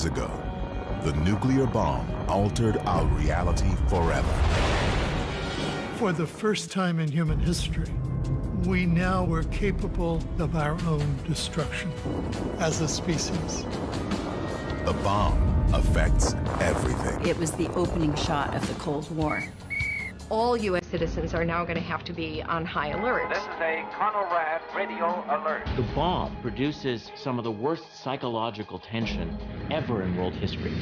years ago, the nuclear bomb altered our reality forever. For the first time in human history, we now were capable of our own destruction as a species. The bomb affects everything. It was the opening shot of the Cold War. All U.S. citizens are now going to have to be on high alert. This is a Conelrad radio alert. The bomb produces some of the worst psychological tension ever in world history.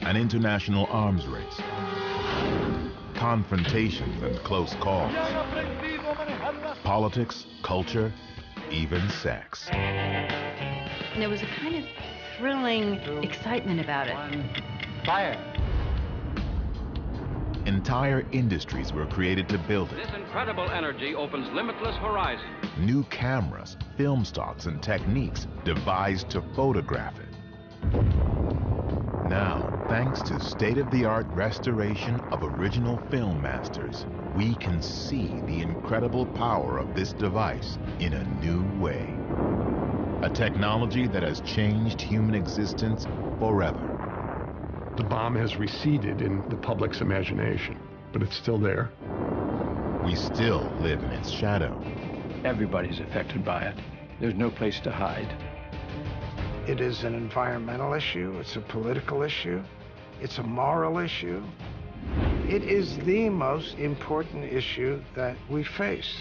An international arms race. Confrontations and close calls. Politics, culture, even sex. And there was a kind of thrilling excitement about it. Fire. Entire industries were created to build it. This incredible energy opens limitless horizons. New cameras, film stocks, and techniques devised to photograph it. Now, thanks to state-of-the-art restoration of original film masters, we can see the incredible power of this device in a new way. A technology that has changed human existence forever. The bomb has receded in the public's imagination, but it's still there. We still live in its shadow. Everybody's affected by it. There's no place to hide. It is an environmental issue, it's a political issue, it's a moral issue. It is the most important issue that we face.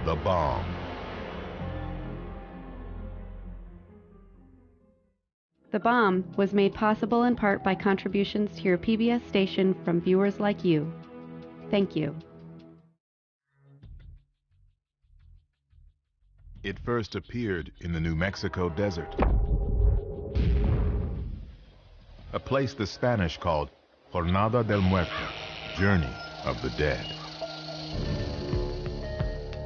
The bomb. The Bomb was made possible in part by contributions to your PBS station from viewers like you. Thank you. It first appeared in the New Mexico desert, a place the Spanish called Jornada del Muerto, Journey of the Dead.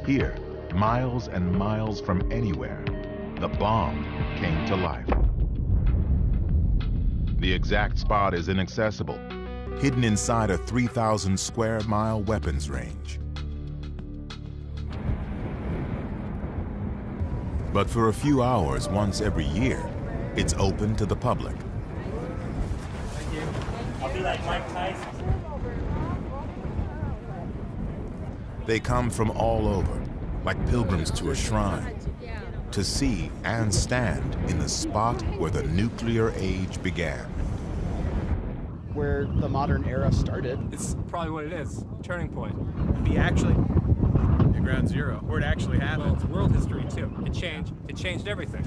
Here, miles and miles from anywhere, the bomb came to life. The exact spot is inaccessible, hidden inside a 3,000 square mile weapons range. But for a few hours once every year, it's open to the public. Thank you. I'll be like Mike Tyson. They come from all over, like pilgrims to a shrine, to see and stand in the spot where the nuclear age began. Where the modern era started. It's probably what it is, turning point. The ground zero, where it actually happened. Well, it's world history too. It changed everything.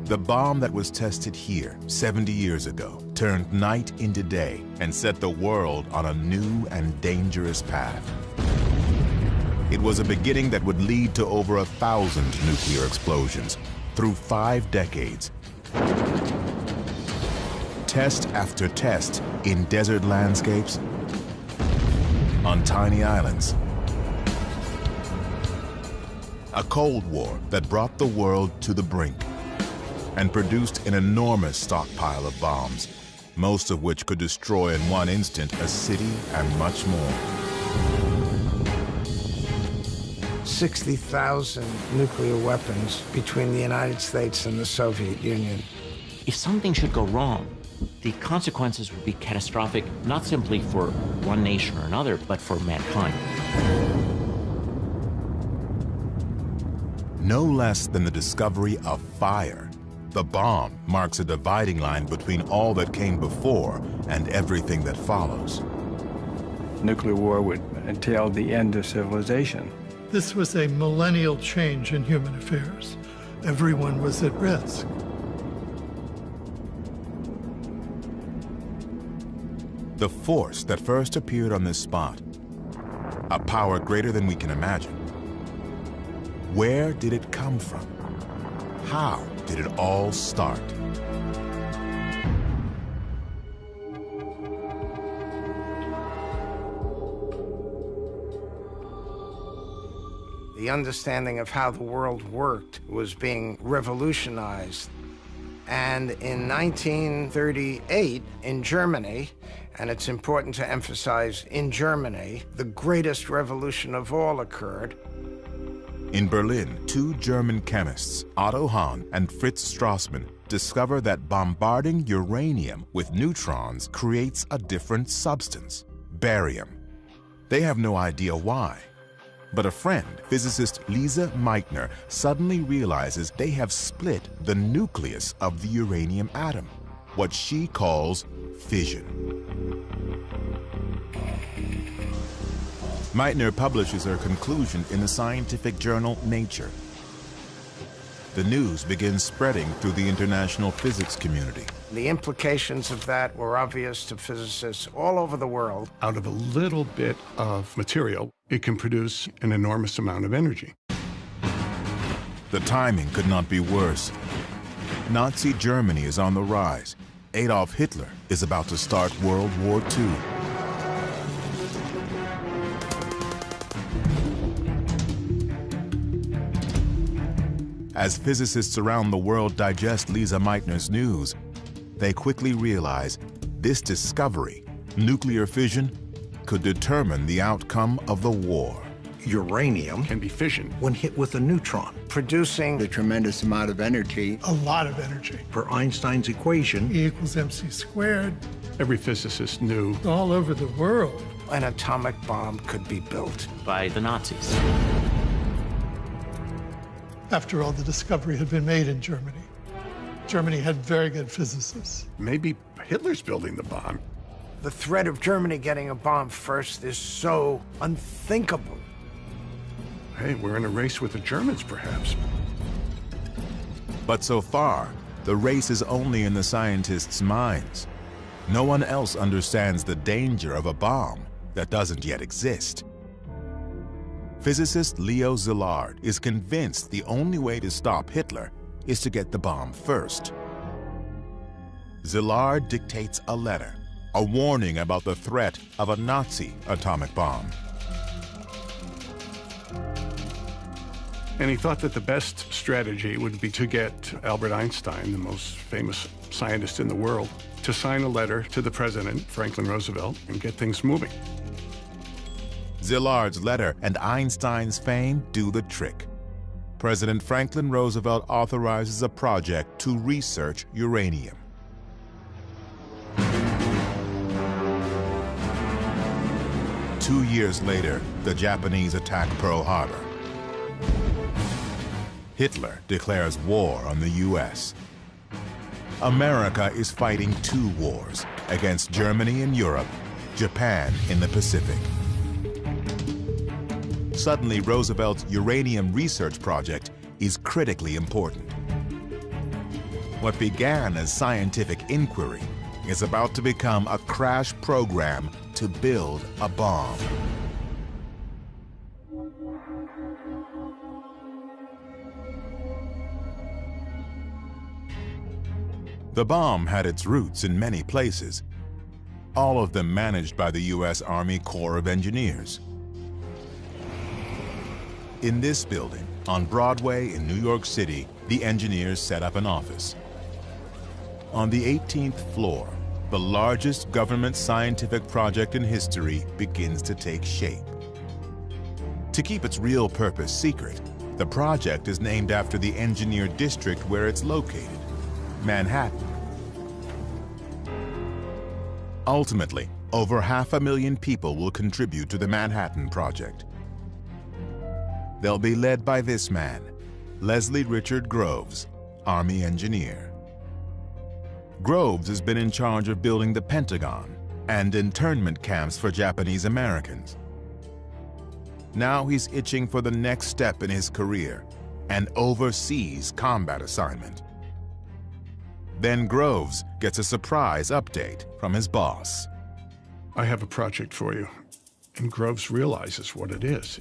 The bomb that was tested here 70 years ago turned night into day and set the world on a new and dangerous path. It was a beginning that would lead to over 1,000 nuclear explosions through 5 decades. Test after test in desert landscapes, on tiny islands. A Cold War that brought the world to the brink and produced an enormous stockpile of bombs, most of which could destroy in one instant a city and much more. 60,000 nuclear weapons between the United States and the Soviet Union. If something should go wrong, the consequences would be catastrophic, not simply for one nation or another, but for mankind. No less than the discovery of fire, the bomb marks a dividing line between all that came before and everything that follows. Nuclear war would entail the end of civilization. This was a millennial change in human affairs. Everyone was at risk. The force that first appeared on this spot, a power greater than we can imagine. Where did it come from? How did it all start? The understanding of how the world worked was being revolutionized. And in 1938, in Germany, and it's important to emphasize in Germany, the greatest revolution of all occurred. In Berlin, two German chemists, Otto Hahn and Fritz Strassmann, discover that bombarding uranium with neutrons creates a different substance, barium. They have no idea why. But a friend, physicist Lise Meitner, suddenly realizes they have split the nucleus of the uranium atom, what she calls fission. Meitner publishes her conclusion in the scientific journal Nature. The news begins spreading through the international physics community. The implications of that were obvious to physicists all over the world. Out of a little bit of material, it can produce an enormous amount of energy. The timing could not be worse. Nazi Germany is on the rise. Adolf Hitler is about to start World War II. As physicists around the world digest Lise Meitner's news, they quickly realize this discovery, nuclear fission, could determine the outcome of the war. Uranium can be fissioned when hit with a neutron, producing a tremendous amount of energy. A lot of energy. Per Einstein's equation, E equals mc squared. Every physicist knew All over the world, an atomic bomb could be built. By the Nazis. after all, the discovery had been made in Germany. Germany had very good physicists. Maybe Hitler's building the bomb. The threat of Germany getting a bomb first is so unthinkable. Hey, we're in a race with the Germans, perhaps. But so far, the race is only in the scientists' minds. No one else understands the danger of a bomb that doesn't yet exist. Physicist Leo Szilard is convinced the only way to stop Hitler is to get the bomb first. Szilard dictates a letter, a warning about the threat of a Nazi atomic bomb. And he thought that the best strategy would be to get Albert Einstein, the most famous scientist in the world, to sign a letter to the president, Franklin Roosevelt, and get things moving. Szilard's letter and Einstein's fame do the trick. President Franklin Roosevelt authorizes a project to research uranium. Two years later, the Japanese attack Pearl Harbor. Hitler declares war on the U.S. America is fighting two wars against Germany in Europe, Japan in the Pacific. Suddenly, Roosevelt's uranium research project is critically important. What began as scientific inquiry is about to become a crash program to build a bomb. The bomb had its roots in many places, all of them managed by the U.S. Army Corps of Engineers. In this building, on Broadway in New York City, the engineers set up an office. On the 18th floor, the largest government scientific project in history begins to take shape. To keep its real purpose secret, the project is named after the engineered district where it's located, Manhattan. Ultimately, over 500,000 people will contribute to the Manhattan Project. They'll be led by this man, Leslie Richard Groves, Army engineer. Groves has been in charge of building the Pentagon and internment camps for Japanese Americans. Now he's itching for the next step in his career, an overseas combat assignment. Then Groves gets a surprise update from his boss. I have a project for you. And Groves realizes what it is.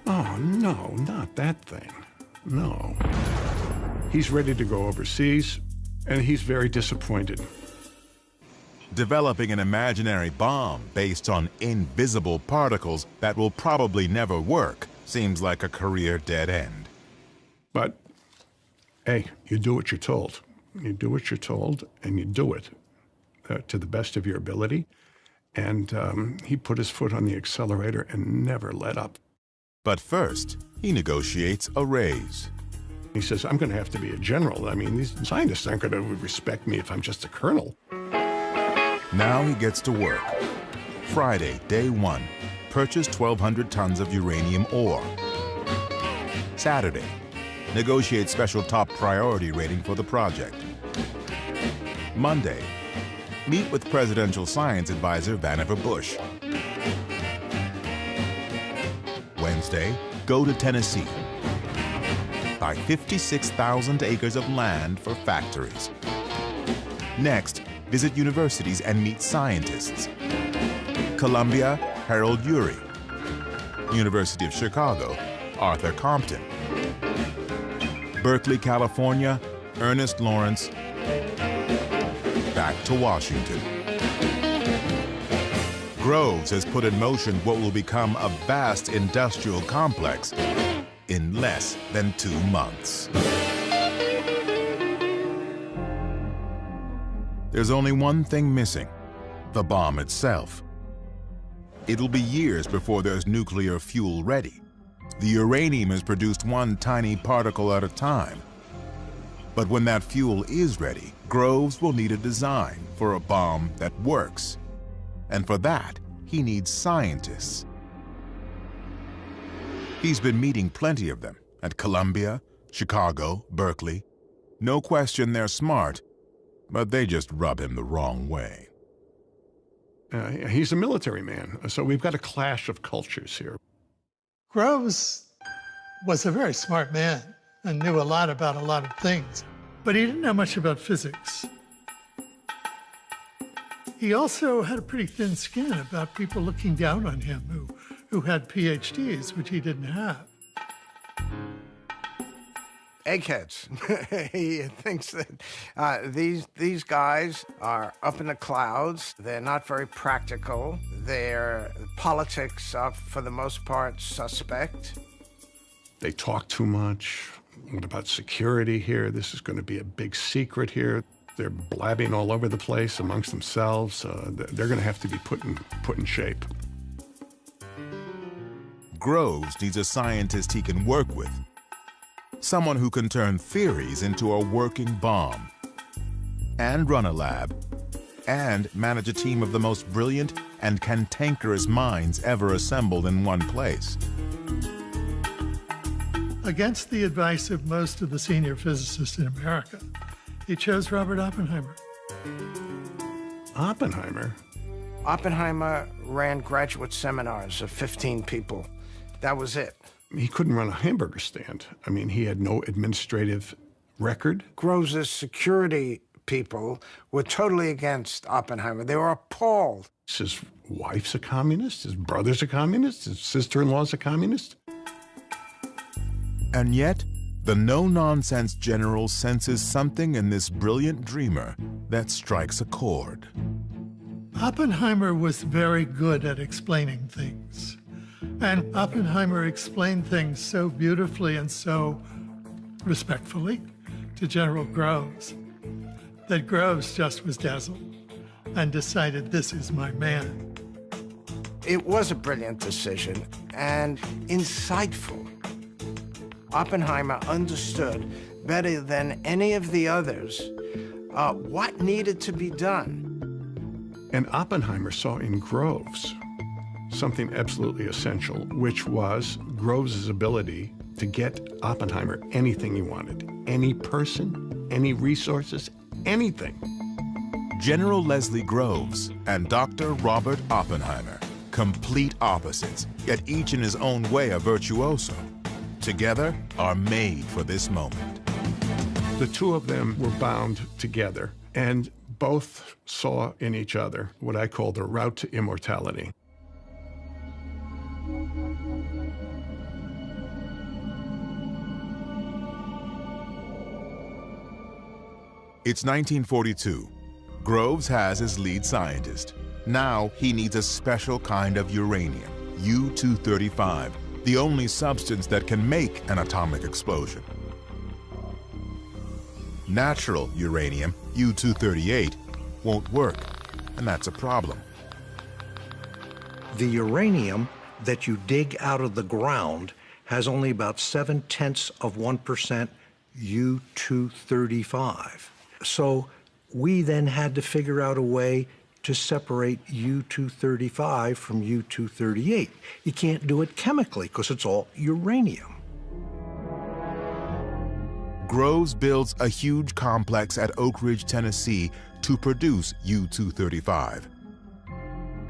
Oh, no, not that thing. No. He's ready to go overseas, and he's very disappointed. Developing an imaginary bomb based on invisible particles that will probably never work seems like a career dead end. But, hey, you do what you're told. You do what you're told, and you do it to the best of your ability. And he put his foot on the accelerator and never let up. But first, he negotiates a raise. He says, I'm going to have to be a general. I mean, these scientists aren't going to respect me if I'm just a colonel. Now he gets to work. Friday, day 1, purchase 1,200 tons of uranium ore. Saturday, negotiate special top priority rating for the project. Monday, meet with Presidential Science Advisor Vannevar Bush. Wednesday, go to Tennessee. Buy 56,000 acres of land for factories. Next, visit universities and meet scientists. Columbia, Harold Urey. University of Chicago, Arthur Compton. Berkeley, California, Ernest Lawrence. Back to Washington. Groves has put in motion what will become a vast industrial complex in less than 2 months. There's only one thing missing: the bomb itself. It'll be years before there's nuclear fuel ready. The uranium is produced one tiny particle at a time. But when that fuel is ready, Groves will need a design for a bomb that works. And for that, he needs scientists. He's been meeting plenty of them at Columbia, Chicago, Berkeley. No question they're smart, but they just rub him the wrong way. He's a military man, so we've got a clash of cultures here. Groves was a very smart man and knew a lot about a lot of things, but he didn't know much about physics. He also had a pretty thin skin about people looking down on him who had PhDs, which he didn't have. Eggheads. He thinks that these guys are up in the clouds. They're not very practical. Their politics are, for the most part, suspect. They talk too much. What about security here? This is going to be a big secret here. They're blabbing all over the place amongst themselves. They're going to have to be put in shape. Groves needs a scientist he can work with. Someone who can turn theories into a working bomb, and run a lab, and manage a team of the most brilliant and cantankerous minds ever assembled in one place. Against the advice of most of the senior physicists in America, he chose Robert Oppenheimer. Oppenheimer? Oppenheimer ran graduate seminars of 15 people. That was it. He couldn't run a hamburger stand. I mean, he had no administrative record. Groves' security people were totally against Oppenheimer. They were appalled. His wife's a communist, his brother's a communist, his sister-in-law's a communist. And yet, the no-nonsense general senses something in this brilliant dreamer that strikes a chord. Oppenheimer was very good at explaining things. And Oppenheimer explained things so beautifully and so respectfully to General Groves that Groves just was dazzled and decided, this is my man. It was a brilliant decision and insightful. Oppenheimer understood better than any of the others what needed to be done. And Oppenheimer saw in Groves something absolutely essential, which was Groves' ability to get Oppenheimer anything he wanted. Any person, any resources, anything. General Leslie Groves and Dr. Robert Oppenheimer, complete opposites, yet each in his own way a virtuoso, together are made for this moment. The two of them were bound together, and both saw in each other what I call the route to immortality. It's 1942. Groves has his lead scientist. Now he needs a special kind of uranium, U-235, the only substance that can make an atomic explosion. Natural uranium, U-238, won't work, and that's a problem. The uranium that you dig out of the ground has only about 0.7% U-235. So we then had to figure out a way to separate U-235 from U-238. You can't do it chemically because it's all uranium. Groves builds a huge complex at Oak Ridge, Tennessee to produce U-235.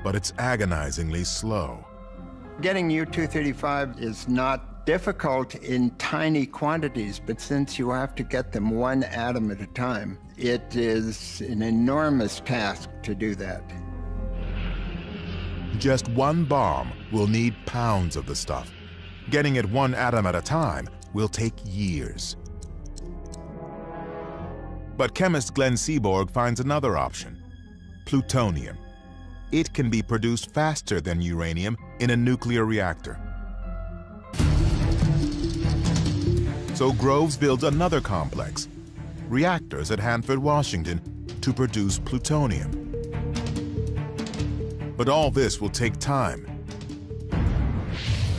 But it's agonizingly slow. Getting U-235 is not difficult in tiny quantities, but since you have to get them one atom at a time, it is an enormous task to do that. Just one bomb will need pounds of the stuff. Getting it one atom at a time will take years. But chemist Glenn Seaborg finds another option: plutonium. It can be produced faster than uranium in a nuclear reactor. So Groves builds another complex, reactors at Hanford, Washington, to produce plutonium. But all this will take time.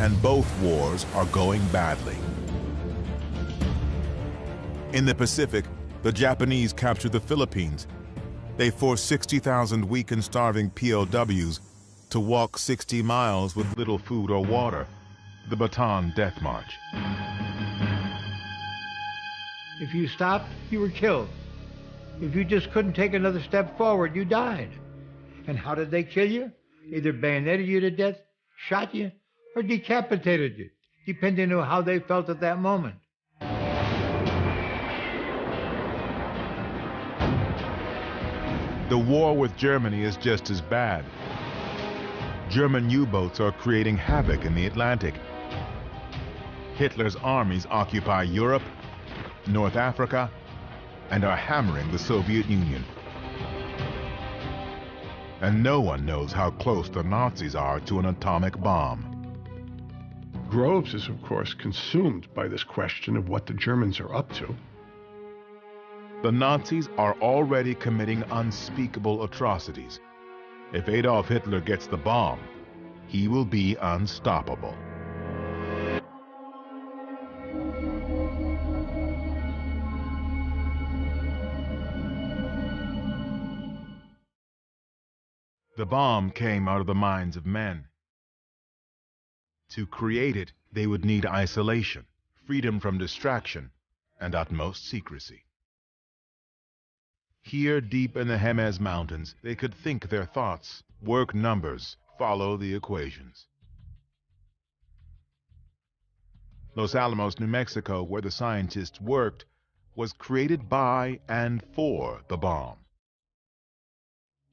And both wars are going badly. In the Pacific, the Japanese captured the Philippines. They forced 60,000 weak and starving POWs to walk 60 miles with little food or water, the Bataan Death March. If you stopped, you were killed. If you just couldn't take another step forward, you died. And how did they kill you? Either bayoneted you to death, shot you, or decapitated you, depending on how they felt at that moment. The war with Germany is just as bad. German U-boats are creating havoc in the Atlantic. Hitler's armies occupy Europe, North Africa, and are hammering the Soviet Union. And no one knows how close the Nazis are to an atomic bomb. Groves is, of course, consumed by this question of what the Germans are up to. The Nazis are already committing unspeakable atrocities. If Adolf Hitler gets the bomb, he will be unstoppable. The bomb came out of the minds of men. To create it, they would need isolation, freedom from distraction, and utmost secrecy. Here, deep in the Jemez Mountains, they could think their thoughts, work numbers, follow the equations. Los Alamos, New Mexico, where the scientists worked, was created by and for the bomb.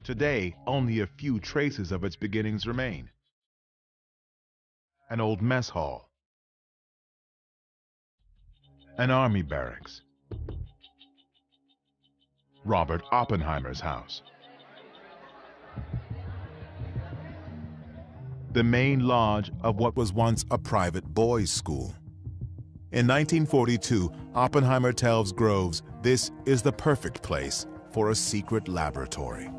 Today, only a few traces of its beginnings remain. An old mess hall, an army barracks, Robert Oppenheimer's house, the main lodge of what was once a private boys' school. In 1942, Oppenheimer tells Groves this is the perfect place for a secret laboratory.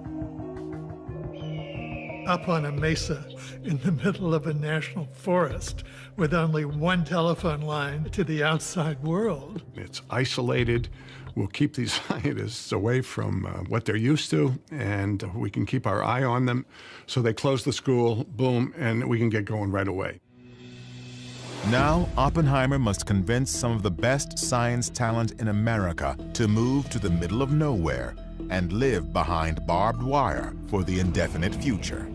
Up on a mesa in the middle of a national forest with only one telephone line to the outside world. It's isolated. We'll keep these scientists away from what they're used to, and we can keep our eye on them. So they close the school, boom, and we can get going right away. Now, Oppenheimer must convince some of the best science talent in America to move to the middle of nowhere and live behind barbed wire for the indefinite future.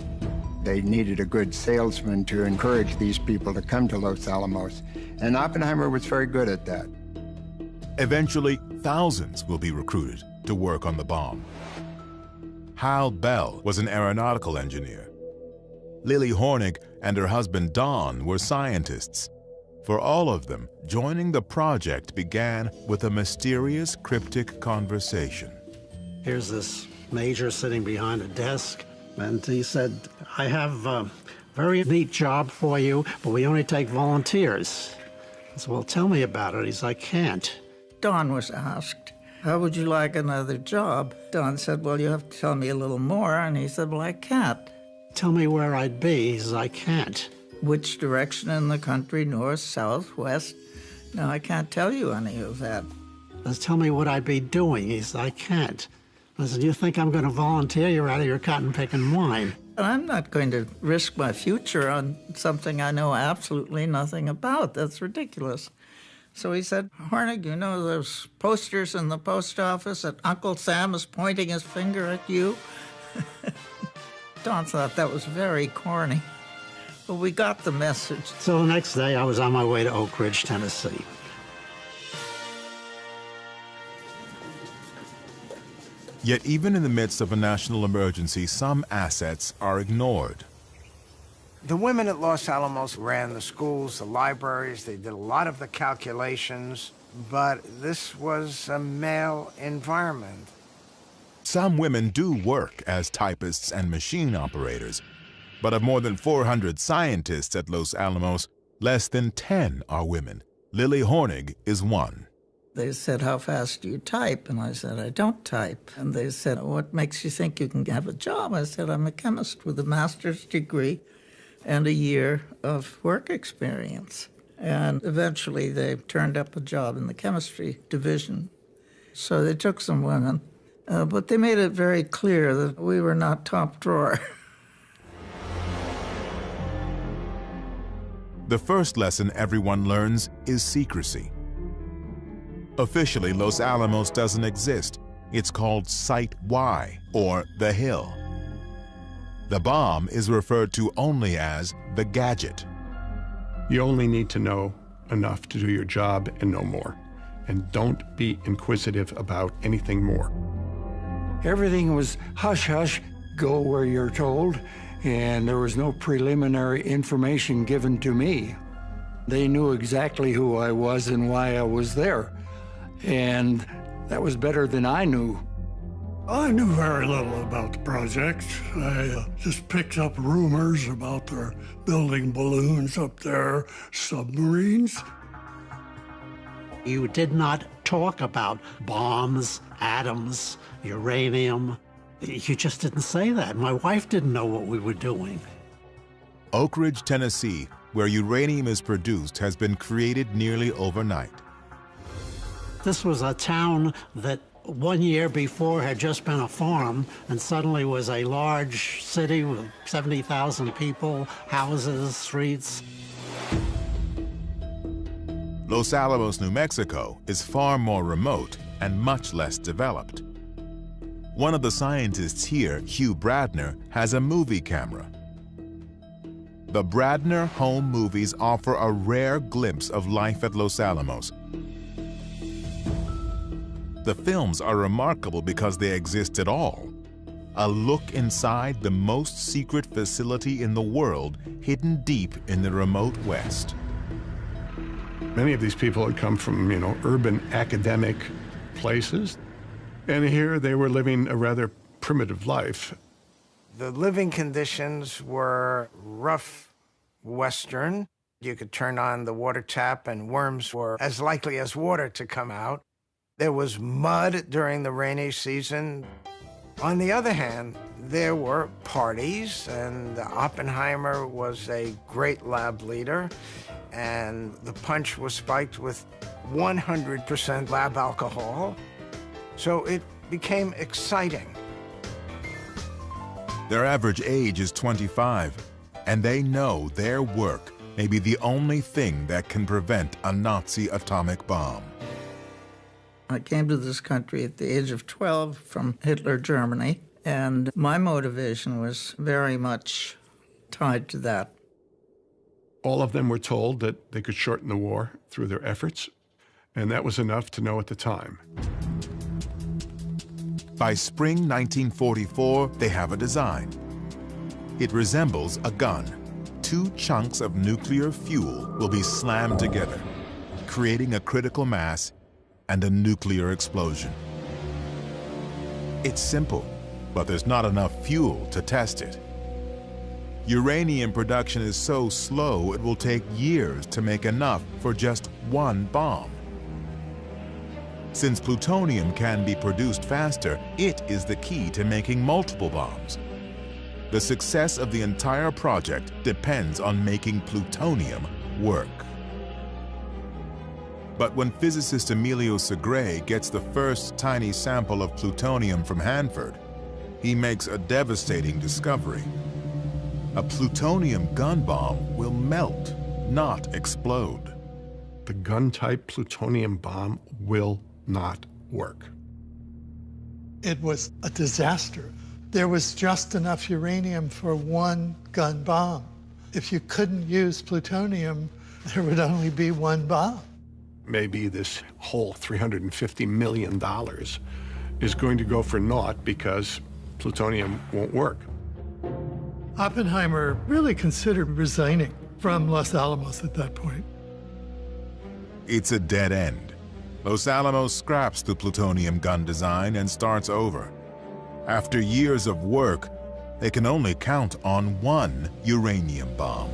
They needed a good salesman to encourage these people to come to Los Alamos, and Oppenheimer was very good at that. Eventually, thousands will be recruited to work on the bomb. Hal Bell was an aeronautical engineer. Lily Hornig and her husband Don were scientists. For all of them, joining the project began with a mysterious, cryptic conversation. Here's this major sitting behind a desk, and he said, I have a very neat job for you, but we only take volunteers. I said, well, tell me about it. He said, I can't. Don was asked, how would you like another job? Don said, well, you have to tell me a little more, and he said, well, I can't. Tell me where I'd be. He says, I can't. which direction in the country, north, south, west. No, I can't tell you any of that. Just tell me what I'd be doing. He said, I can't. I said, you think I'm going to volunteer? You're out of your cotton-picking mind. And I'm not going to risk my future on something I know absolutely nothing about. That's ridiculous. So he said, Hornig, you know those posters in the post office that Uncle Sam is pointing his finger at you? Don thought that was very corny. But we got the message. So the next day, I was on my way to Oak Ridge, Tennessee. Yet even in the midst of a national emergency, some assets are ignored. The women at Los Alamos ran the schools, the libraries, they did a lot of the calculations, but this was a male environment. Some women do work as typists and machine operators, but of more than 400 scientists at Los Alamos, less than 10 are women. Lily Hornig is one. They said, how fast do you type? And I said, I don't type. And they said, what makes you think you can have a job? I said, I'm a chemist with a master's degree and a year of work experience. And eventually they turned up a job in the chemistry division. So they took some women, but they made it very clear that we were not top drawer. The first lesson everyone learns is secrecy. Officially, Los Alamos doesn't exist. It's called Site Y, or The Hill. The bomb is referred to only as the gadget. You only need to know enough to do your job and no more. And don't be inquisitive about anything more. Everything was hush-hush, go where you're told, and there was no preliminary information given to me. They knew exactly who I was and why I was there. And that was better than I knew. I knew very little about the project. I just picked up rumors about their building balloons up there, submarines. You did not talk about bombs, atoms, uranium. You just didn't say that. My wife didn't know what we were doing. Oak Ridge, Tennessee, where uranium is produced, has been created nearly overnight. This was a town that 1 year before had just been a farm and suddenly was a large city with 70,000 people, houses, streets. Los Alamos, New Mexico is far more remote and much less developed. One of the scientists here, Hugh Bradner, has a movie camera. The Bradner home movies offer a rare glimpse of life at Los Alamos. The films are remarkable because they exist at all. A look inside the most secret facility in the world, hidden deep in the remote West. Many of these people had come from, urban academic places, and here they were living a rather primitive life. The living conditions were rough Western. You could turn on the water tap and worms were as likely as water to come out. There was mud during the rainy season. On the other hand, there were parties, and Oppenheimer was a great lab leader, and the punch was spiked with 100% lab alcohol. So it became exciting. Their average age is 25, and they know their work may be the only thing that can prevent a Nazi atomic bomb. I came to this country at the age of 12 from Hitler, Germany, and my motivation was very much tied to that. All of them were told that they could shorten the war through their efforts, and that was enough to know at the time. By spring 1944, they have a design. It resembles a gun. 2 chunks of nuclear fuel will be slammed together, creating a critical mass and a nuclear explosion. It's simple, but there's not enough fuel to test it. Uranium production is so slow it will take years to make enough for just 1 bomb. Since plutonium can be produced faster, it is the key to making multiple bombs. the success of the entire project depends on making plutonium work. But when physicist Emilio Segre gets the first tiny sample of plutonium from Hanford, he makes a devastating discovery. A plutonium gun bomb will melt, not explode. The gun-type plutonium bomb will not work. It was a disaster. There was just enough uranium for one gun bomb. If you couldn't use plutonium, there would only be one bomb. Maybe this whole $350 million is going to go for naught because plutonium won't work. Oppenheimer really considered resigning from Los Alamos at that point. It's a dead end. Los Alamos scraps the plutonium gun design and starts over. After years of work, they can only count on one uranium bomb.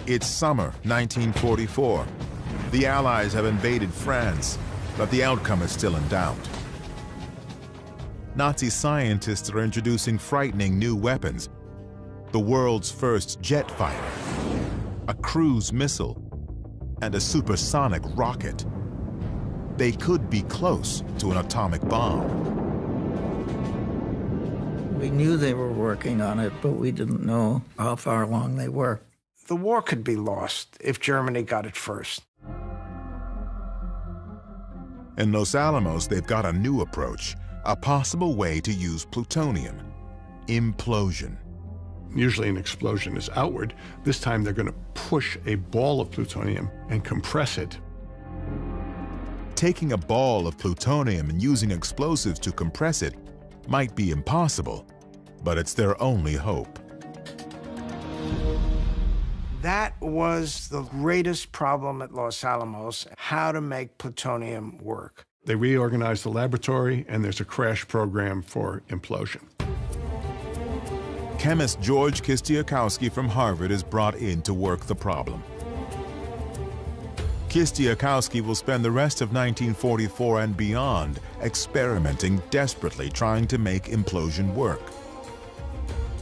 It's summer 1944. The Allies have invaded France, but the outcome is still in doubt. Nazi scientists are introducing frightening new weapons. The world's first jet fighter, a cruise missile, and a supersonic rocket. They could be close to an atomic bomb. We knew they were working on it, but we didn't know how far along they were. The war could be lost if Germany got it first. In Los Alamos, they've got a new approach, a possible way to use plutonium: implosion. Usually an explosion is outward. This time they're going to push a ball of plutonium and compress it. Taking a ball of plutonium and using explosives to compress it might be impossible, but it's their only hope. That was the greatest problem at Los Alamos, how to make plutonium work. They reorganize the laboratory, and there's a crash program for implosion. Chemist George Kistiakowsky from Harvard is brought in to work the problem. Kistiakowsky will spend the rest of 1944 and beyond experimenting desperately, trying to make implosion work.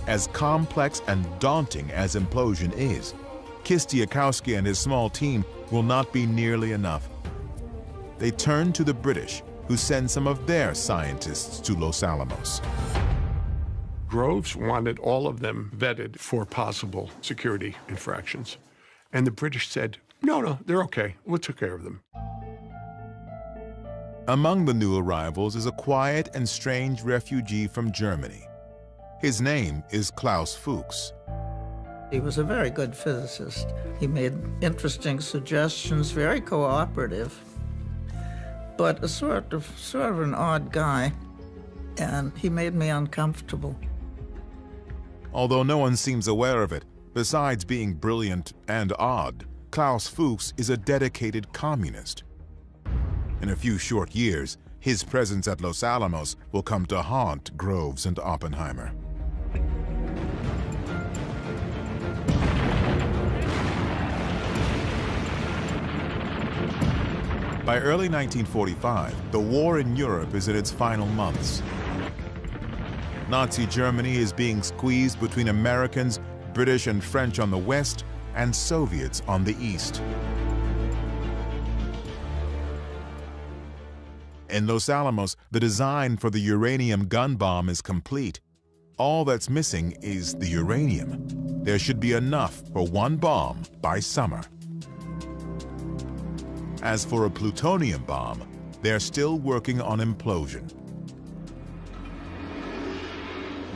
As complex and daunting as implosion is, Kistiakowsky and his small team will not be nearly enough. They turn to the British, who send some of their scientists to Los Alamos. Groves wanted all of them vetted for possible security infractions. And the British said, no, they're okay. We'll take care of them. Among the new arrivals is a quiet and strange refugee from Germany. His name is Klaus Fuchs. He was a very good physicist. He made interesting suggestions, very cooperative, but a sort of an odd guy, and he made me uncomfortable. Although no one seems aware of it, besides being brilliant and odd, Klaus Fuchs is a dedicated communist. In a few short years, his presence at Los Alamos will come to haunt Groves and Oppenheimer. By early 1945, the war in Europe is in its final months. Nazi Germany is being squeezed between Americans, British and French on the west, and Soviets on the east. In Los Alamos, the design for the uranium gun bomb is complete. All that's missing is the uranium. There should be enough for one bomb by summer. As for a plutonium bomb, they're still working on implosion.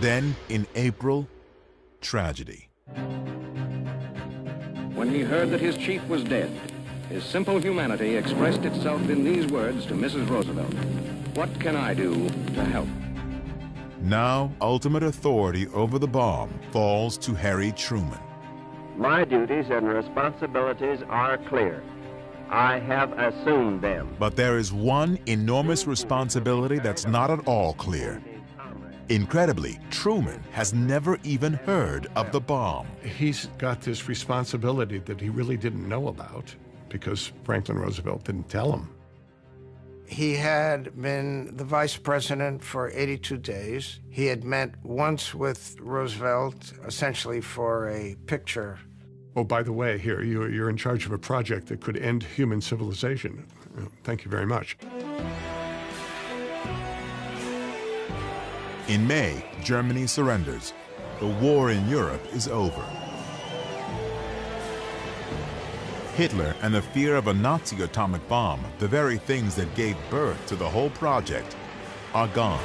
Then, in April, tragedy. When he heard that his chief was dead, his simple humanity expressed itself in these words to Mrs. Roosevelt: "What can I do to help?" Now, ultimate authority over the bomb falls to Harry Truman. My duties and responsibilities are clear. I have assumed them. But there is one enormous responsibility that's not at all clear. Incredibly, Truman has never even heard of the bomb. He's got this responsibility that he really didn't know about because Franklin Roosevelt didn't tell him. He had been the vice president for 82 days. He had met once with Roosevelt, essentially for a picture. Oh, by the way, here, you're in charge of a project that could end human civilization. Thank you very much. In May, Germany surrenders. The war in Europe is over. Hitler and the fear of a Nazi atomic bomb, the very things that gave birth to the whole project, are gone.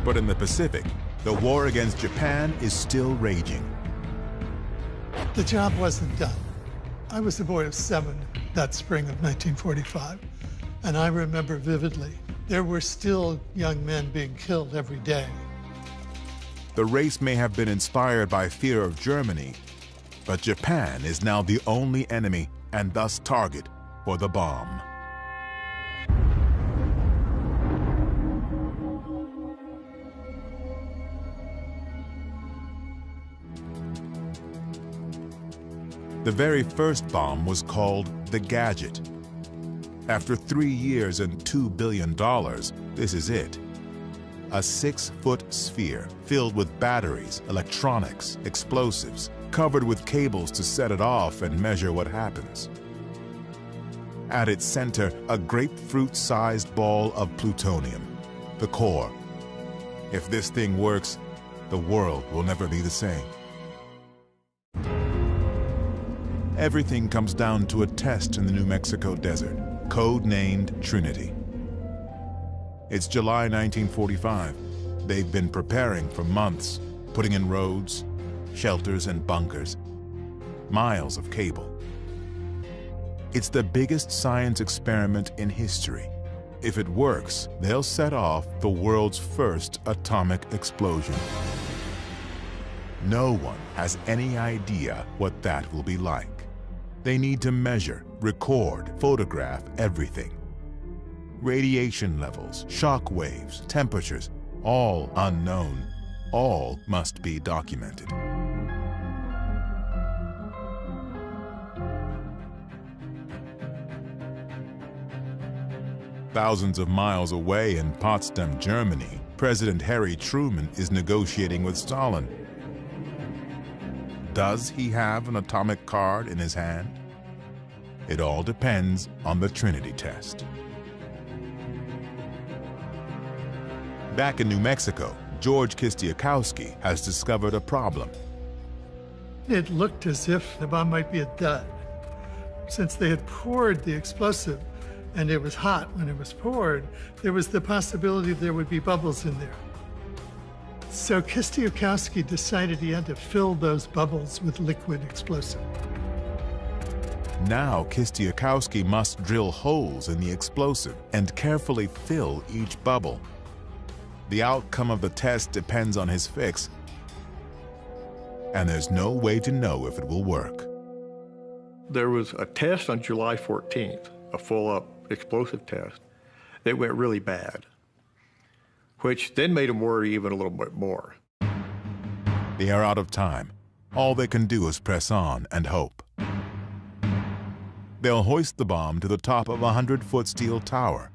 But in the Pacific, the war against Japan is still raging. The job wasn't done. I was a boy of 7 that spring of 1945, and I remember vividly, there were still young men being killed every day. The race may have been inspired by fear of Germany, but Japan is now the only enemy and thus target for the bomb. The very first bomb was called the Gadget. After 3 years and $2 billion, this is it. A 6-foot sphere filled with batteries, electronics, explosives, covered with cables to set it off and measure what happens. At its center, a grapefruit-sized ball of plutonium, the core. If this thing works, the world will never be the same. Everything comes down to a test in the New Mexico desert, code-named Trinity. It's July 1945. They've been preparing for months, putting in roads, shelters, and bunkers, miles of cable. It's the biggest science experiment in history. If it works, they'll set off the world's first atomic explosion. No one has any idea what that will be like. They need to measure, record, photograph everything. Radiation levels, shock waves, temperatures, all unknown, all must be documented. Thousands of miles away in Potsdam, Germany, President Harry Truman is negotiating with Stalin. Does he have an atomic card in his hand? It all depends on the Trinity test. Back in New Mexico, George Kistiakowsky has discovered a problem. It looked as if the bomb might be a dud. Since they had poured the explosive and it was hot when it was poured, there was the possibility there would be bubbles in there. So Kistiakowsky decided he had to fill those bubbles with liquid explosive. Now Kistiakowsky must drill holes in the explosive and carefully fill each bubble. The outcome of the test depends on his fix, and there's no way to know if it will work. There was a test on July 14th, a full-up explosive test, that went really bad, which then made him worry even a little bit more. They are out of time. All they can do is press on and hope. They'll hoist the bomb to the top of a 100-foot steel tower.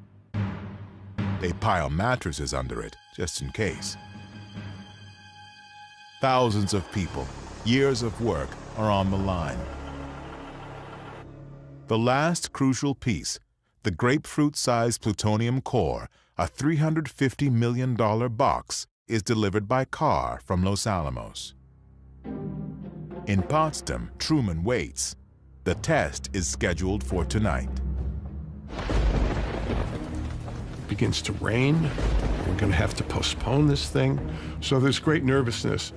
They pile mattresses under it, just in case. Thousands of people, years of work, are on the line. The last crucial piece, the grapefruit-sized plutonium core, a $350 million box, is delivered by car from Los Alamos. In Potsdam, Truman waits. The test is scheduled for tonight. It begins to rain. We're going to have to postpone this thing. So there's great nervousness.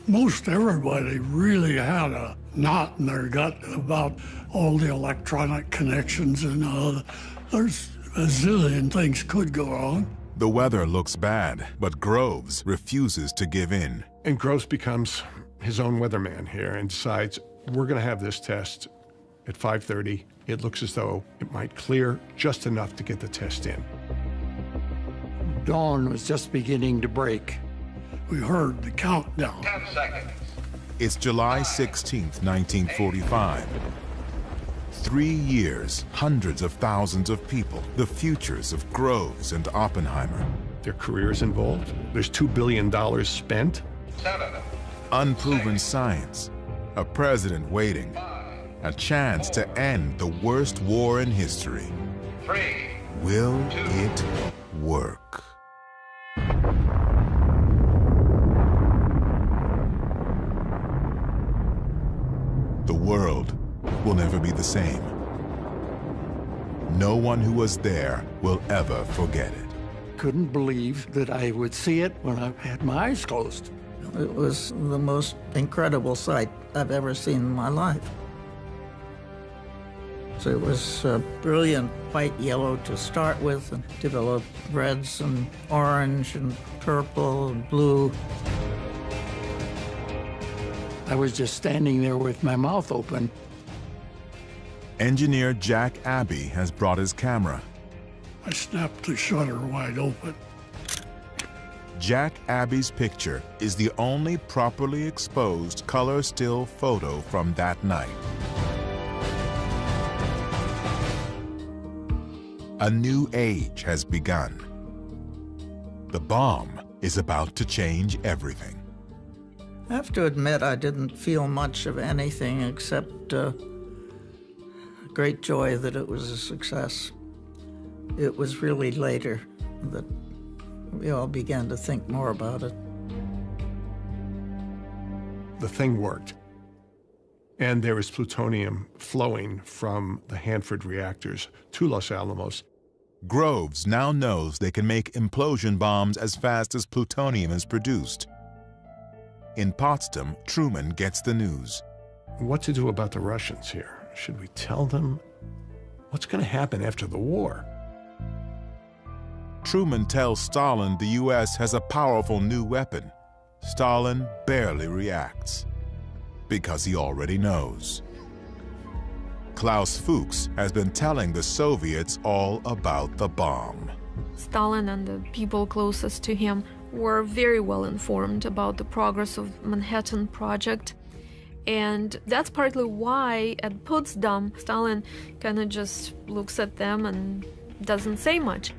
Most everybody really had a knot in their gut about all the electronic connections and there's a zillion things could go wrong. The weather looks bad, but Groves refuses to give in. And Groves becomes his own weatherman here and decides, we're going to have this test at 5:30. It looks as though it might clear just enough to get the test in. Dawn was just beginning to break. We heard the countdown. 10 seconds. It's July 16, 1945. 3 years, hundreds of thousands of people, the futures of Groves and Oppenheimer. Their careers involved. There's $2 billion spent. Unproven science, a president waiting, a chance to end the worst war in history. Will it work? The world will never be the same. No one who was there will ever forget it. Couldn't believe that I would see it when I had my eyes closed. It was the most incredible sight I've ever seen in my life. So it was brilliant white yellow to start with, and developed reds and orange and purple and blue. I was just standing there with my mouth open. Engineer Jack Abbey has brought his camera. I snapped the shutter wide open. Jack Abbey's picture is the only properly exposed color still photo from that night. A new age has begun. The bomb is about to change everything. I have to admit I didn't feel much of anything except great joy that it was a success. It was really later that we all began to think more about it. The thing worked. And there was plutonium flowing from the Hanford reactors to Los Alamos. Groves now knows they can make implosion bombs as fast as plutonium is produced. In Potsdam, Truman gets the news. What to do about the Russians here? Should we tell them? What's going to happen after the war? Truman tells Stalin the U.S. has a powerful new weapon. Stalin barely reacts, because he already knows. Klaus Fuchs has been telling the Soviets all about the bomb. Stalin and the people closest to him were very well informed about the progress of Manhattan Project. And that's partly why at Potsdam, Stalin kind of just looks at them and doesn't say much.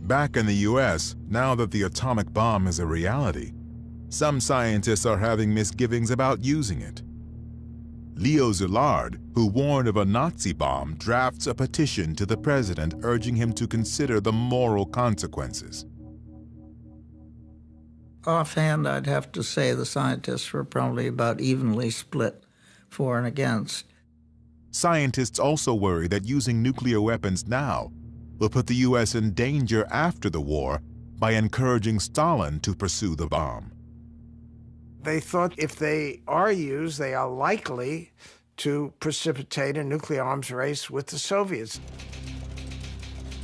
Back in the U.S., now that the atomic bomb is a reality, some scientists are having misgivings about using it. Leo Szilard, who warned of a Nazi bomb, drafts a petition to the president urging him to consider the moral consequences. Offhand, I'd have to say the scientists were probably about evenly split for and against. Scientists also worry that using nuclear weapons now will put the U.S. in danger after the war by encouraging Stalin to pursue the bomb. They thought if they are used, they are likely to precipitate a nuclear arms race with the Soviets.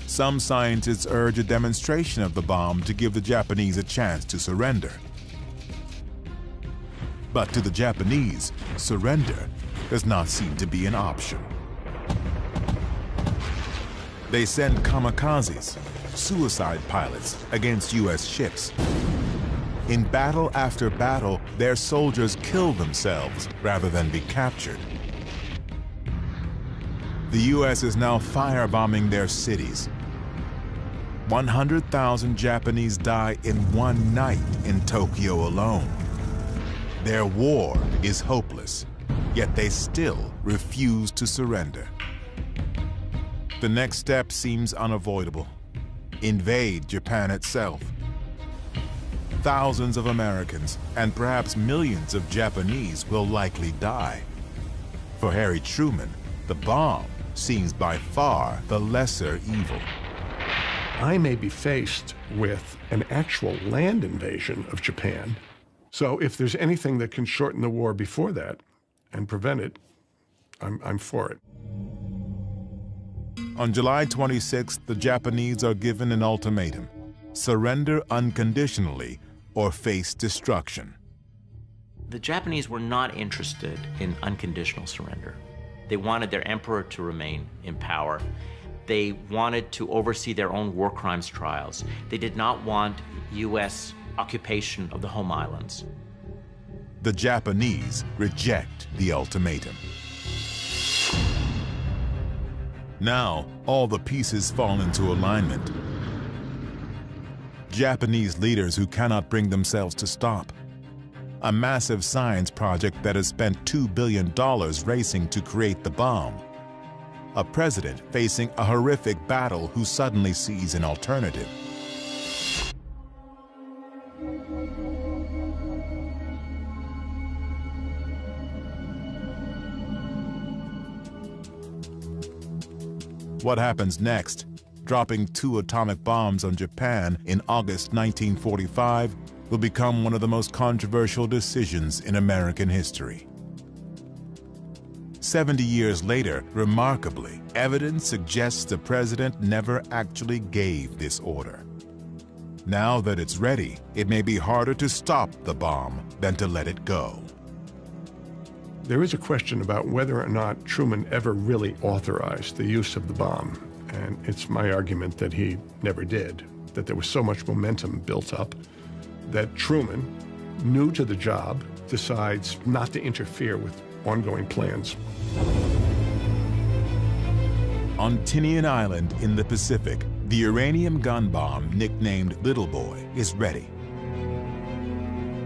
Some scientists urge a demonstration of the bomb to give the Japanese a chance to surrender. But to the Japanese, surrender does not seem to be an option. They send kamikazes, suicide pilots, against U.S. ships. In battle after battle, their soldiers kill themselves rather than be captured. The U.S. is now firebombing their cities. 100,000 Japanese die in one night in Tokyo alone. Their war is hopeless, yet they still refuse to surrender. The next step seems unavoidable. Invade Japan itself. Thousands of Americans and perhaps millions of Japanese will likely die. For Harry Truman, the bomb seems by far the lesser evil. I may be faced with an actual land invasion of Japan. So if there's anything that can shorten the war before that and prevent it, I'm for it. On July 26th, the Japanese are given an ultimatum: surrender unconditionally or face destruction. The Japanese were not interested in unconditional surrender. They wanted their emperor to remain in power. They wanted to oversee their own war crimes trials. They did not want U.S. occupation of the home islands. the Japanese reject the ultimatum. Now, all the pieces fall into alignment. Japanese leaders who cannot bring themselves to stop. A massive science project that has spent $2 billion racing to create the bomb. A president facing a horrific battle who suddenly sees an alternative. What happens next, dropping 2 atomic bombs on Japan in August 1945, will become one of the most controversial decisions in American history. 70 years later, remarkably, evidence suggests the president never actually gave this order. Now that it's ready, it may be harder to stop the bomb than to let it go. There is a question about whether or not Truman ever really authorized the use of the bomb, and it's my argument that he never did, that there was so much momentum built up that Truman, new to the job, decides not to interfere with ongoing plans. On Tinian Island in the Pacific, the uranium gun bomb, nicknamed Little Boy, is ready.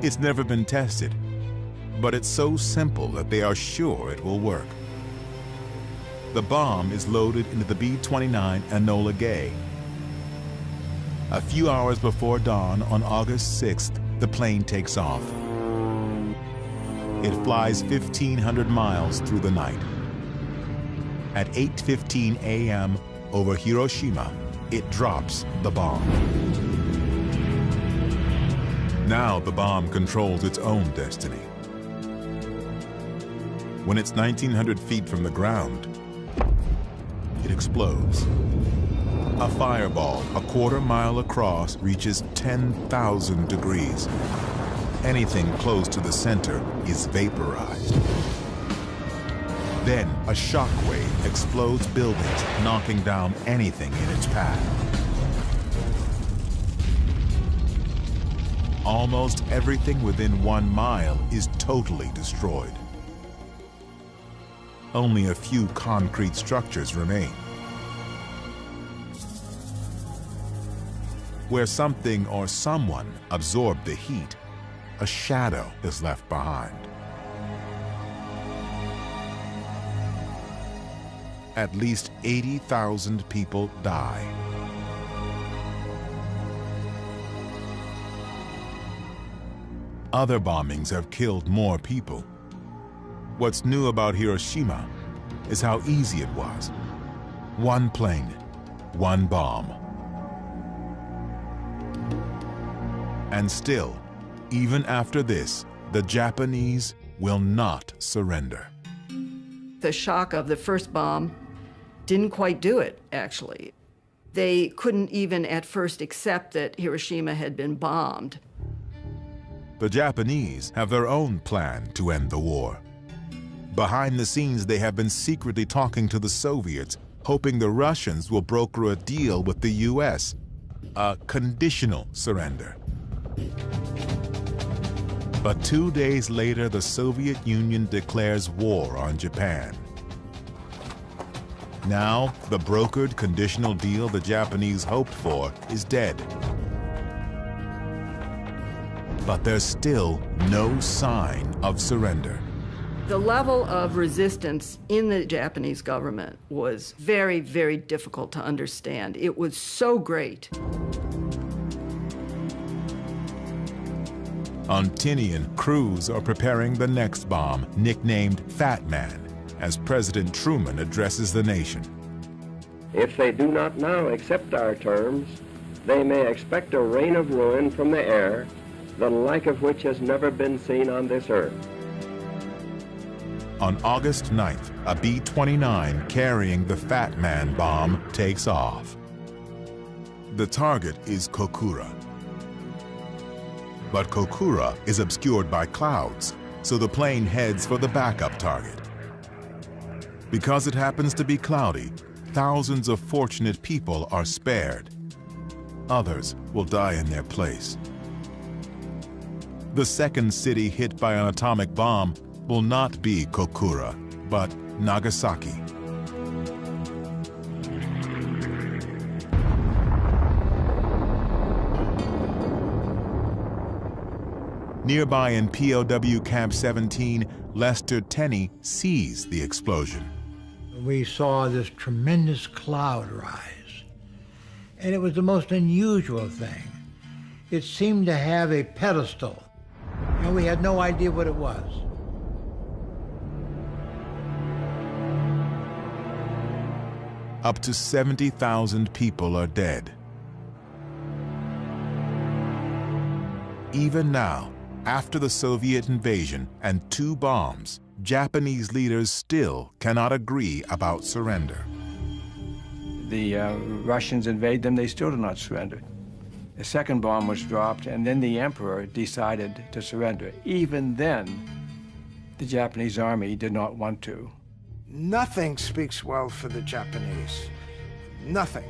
It's never been tested, but it's so simple that they are sure it will work. The bomb is loaded into the B-29 Enola Gay. A few hours before dawn on August 6th, the plane takes off. It flies 1,500 miles through the night. At 8:15 a.m. over Hiroshima, it drops the bomb. Now the bomb controls its own destiny. When it's 1,900 feet from the ground, it explodes. A fireball a quarter-mile across reaches 10,000 degrees. Anything close to the center is vaporized. Then a shockwave explodes buildings, knocking down anything in its path. Almost everything within 1 mile is totally destroyed. Only a few concrete structures remain. Where something or someone absorbed the heat, a shadow is left behind. At least 80,000 people die. Other bombings have killed more people. What's new about Hiroshima is how easy it was. 1 plane, 1 bomb. And still, even after this, the Japanese will not surrender. The shock of the first bomb didn't quite do it, actually. They couldn't even at first accept that Hiroshima had been bombed. The Japanese have their own plan to end the war. Behind the scenes, they have been secretly talking to the Soviets, hoping the Russians will broker a deal with the US, a conditional surrender. But 2 days later, the Soviet Union declares war on Japan. Now, the brokered conditional deal the Japanese hoped for is dead. But there's still no sign of surrender. The level of resistance in the Japanese government was very, very difficult to understand. It was so great. On Tinian, crews are preparing the next bomb, nicknamed Fat Man, as President Truman addresses the nation. If they do not now accept our terms, they may expect a rain of ruin from the air, the like of which has never been seen on this earth. On August 9th, a B-29 carrying the Fat Man bomb takes off. The target is Kokura. But Kokura is obscured by clouds, so the plane heads for the backup target. Because it happens to be cloudy, thousands of fortunate people are spared. Others will die in their place. The second city hit by an atomic bomb will not be Kokura, but Nagasaki. Nearby in POW Camp 17, Lester Tenney sees the explosion. We saw this tremendous cloud rise, and it was the most unusual thing. It seemed to have a pedestal, and we had no idea what it was. Up to 70,000 people are dead. Even now, after the Soviet invasion and 2 bombs, Japanese leaders still cannot agree about surrender. The Russians invade them, they still do not surrender. The second bomb was dropped, and then the emperor decided to surrender. Even then, the Japanese army did not want to. Nothing speaks well for the Japanese. Nothing.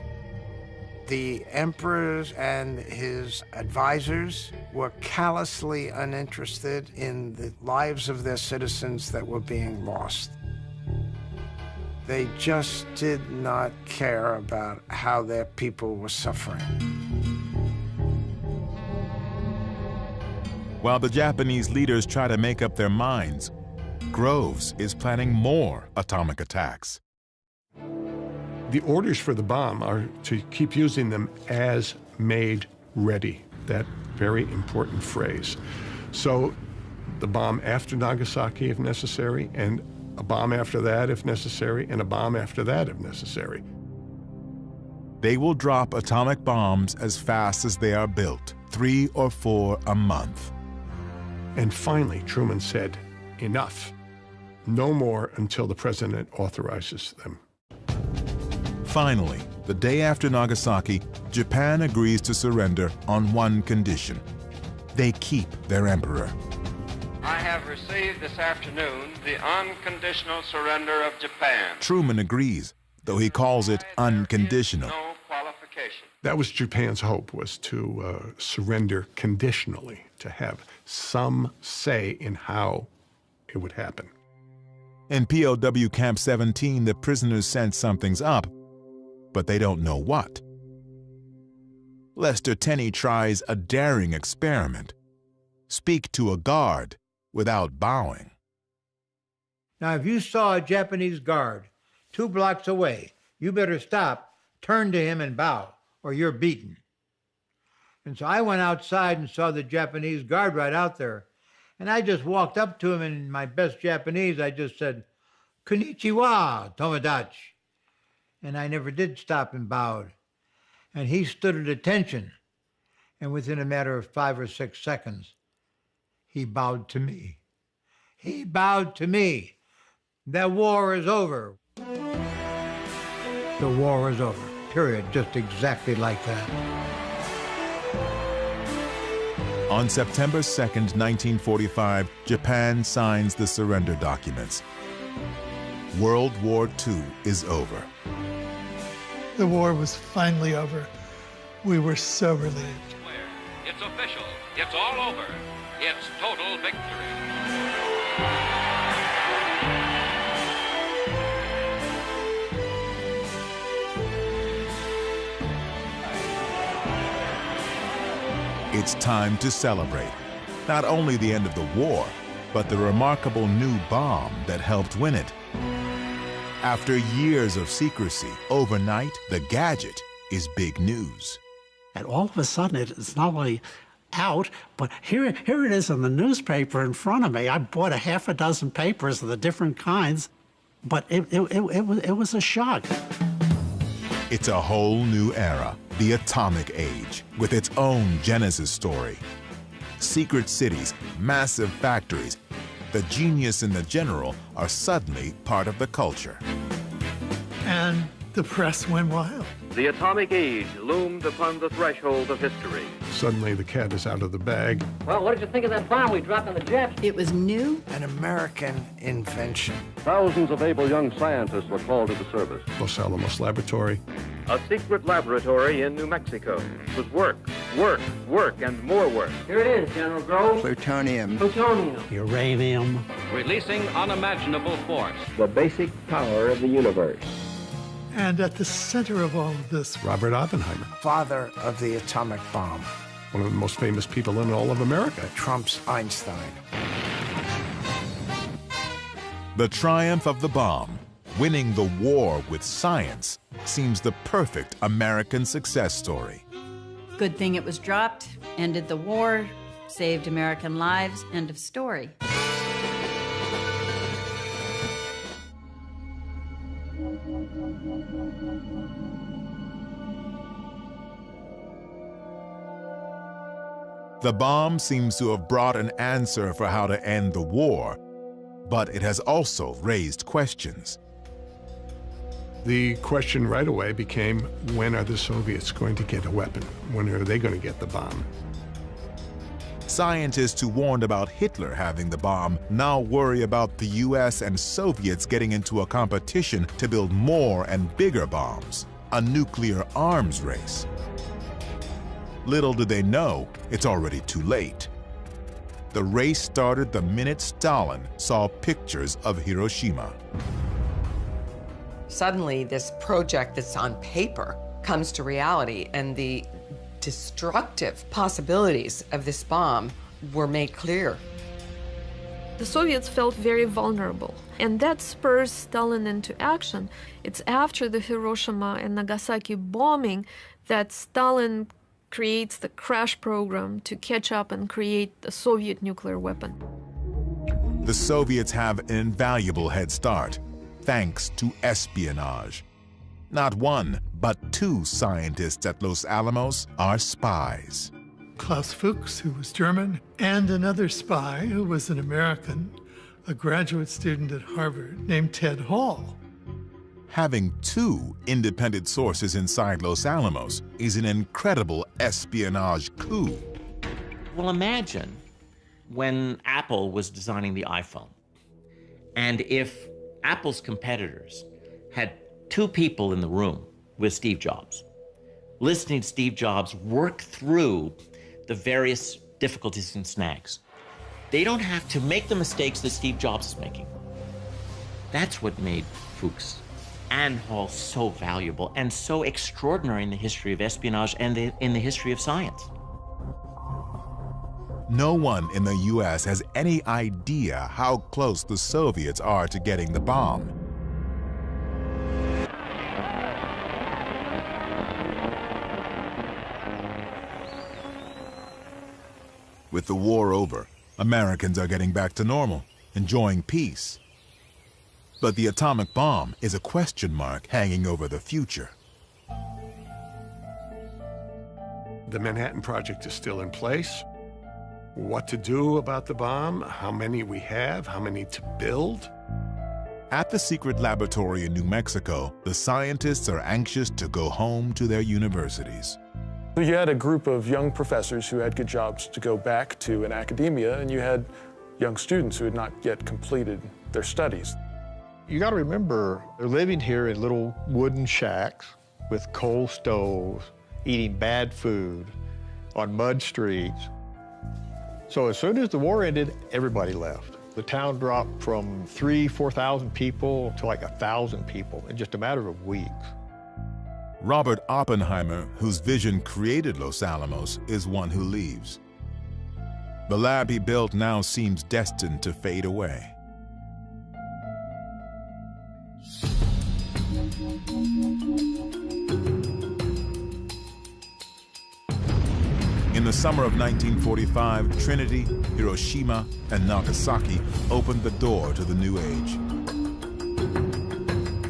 The emperor and his advisors were callously uninterested in the lives of their citizens that were being lost. They just did not care about how their people were suffering. While the Japanese leaders try to make up their minds, Groves is planning more atomic attacks. The orders for the bomb are to keep using them as made ready, that very important phrase. So the bomb after Nagasaki if necessary, and a bomb after that if necessary, and a bomb after that if necessary. They will drop atomic bombs as fast as they are built, 3 or 4 a month. And finally, Truman said, enough. No more until the president authorizes them. Finally, the day after Nagasaki, Japan agrees to surrender on one condition. They keep their emperor. I have received this afternoon the unconditional surrender of Japan. Truman agrees, though he calls it unconditional. No qualification. That was Japan's hope, was to surrender conditionally, to have some say in how it would happen. In POW Camp 17, the prisoners sense something's up, but they don't know what. Lester Tenney tries a daring experiment. Speak to a guard without bowing. Now, if you saw a Japanese guard 2 blocks away, you better stop, turn to him and bow, or you're beaten. And so I went outside and saw the Japanese guard right out there. And I just walked up to him, and in my best Japanese, I just said, "Konnichiwa, Tomodachi." And I never did stop and bowed. And he stood at attention. And within a matter of 5 or 6 seconds, he bowed to me. He bowed to me. The war is over. The war is over, period. Just exactly like that. On September 2nd, 1945, Japan signs the surrender documents. World War II is over. The war was finally over. We were so relieved. It's official. It's all over. It's total victory. It's time to celebrate not only the end of the war, but the remarkable new bomb that helped win it. After years of secrecy, overnight, the gadget is big news. And all of a sudden, it's not only out, but here it is in the newspaper in front of me. I bought 6 papers of the different kinds, but it was a shock. It's a whole new era, the atomic age, with its own Genesis story. Secret cities, massive factories, the genius and the general are suddenly part of the culture. And the press went wild. The atomic age loomed upon the threshold of history. Suddenly the cat is out of the bag. Well, what did you think of that bomb we dropped on the Japs? It was new. An American invention. Thousands of able young scientists were called into service. Los Alamos Laboratory. A secret laboratory in New Mexico whose work Work, work, and more work. Here it is, General Groves. Plutonium. Plutonium. Uranium. Releasing unimaginable force. The basic power of the universe. And at the center of all of this, Robert Oppenheimer, Father of the atomic bomb. one of the most famous people in all of America. Trump's Einstein. The triumph of the bomb, winning the war with science, seems the perfect American success story. Good thing it was dropped, ended the war, saved American lives, end of story. The bomb seems to have brought an answer for how to end the war, but it has also raised questions. The question right away became, when are the Soviets going to get a weapon? When are they going to get the bomb? Scientists who warned about Hitler having the bomb now worry about the US and Soviets getting into a competition to build more and bigger bombs, a nuclear arms race. Little do they know, it's already too late. The race started the minute Stalin saw pictures of Hiroshima. Suddenly, this project that's on paper comes to reality, and the destructive possibilities of this bomb were made clear. The Soviets felt very vulnerable, and that spurs Stalin into action. It's after the Hiroshima and Nagasaki bombing that Stalin creates the crash program to catch up and create the Soviet nuclear weapon. The Soviets have an invaluable head start, thanks to espionage. Not one, but two scientists at Los Alamos are spies. Klaus Fuchs, who was German, and another spy who was an American, a graduate student at Harvard named Ted Hall. Having two independent sources inside Los Alamos is an incredible espionage coup. Well, imagine when Apple was designing the iPhone, and if Apple's competitors had two people in the room with Steve Jobs, listening to Steve Jobs work through the various difficulties and snags. They don't have to make the mistakes that Steve Jobs is making. That's what made Fuchs and Hall so valuable and so extraordinary in the history of espionage and in the history of science. No one in the US has any idea how close the Soviets are to getting the bomb. With the war over, Americans are getting back to normal, enjoying peace. But the atomic bomb is a question mark hanging over the future. The Manhattan Project is still in place. What to do about the bomb, how many we have, how many to build. At the secret laboratory in New Mexico, the scientists are anxious to go home to their universities. You had a group of young professors who had good jobs to go back to in academia, and you had young students who had not yet completed their studies. You got to remember, they're living here in little wooden shacks with coal stoves, eating bad food on mud streets. So as soon as the war ended, everybody left. The town dropped from 4,000 people to like 1,000 people in just a matter of weeks. Robert Oppenheimer, whose vision created Los Alamos, is one who leaves. The lab he built now seems destined to fade away. In the summer of 1945, Trinity, Hiroshima, and Nagasaki opened the door to the new age.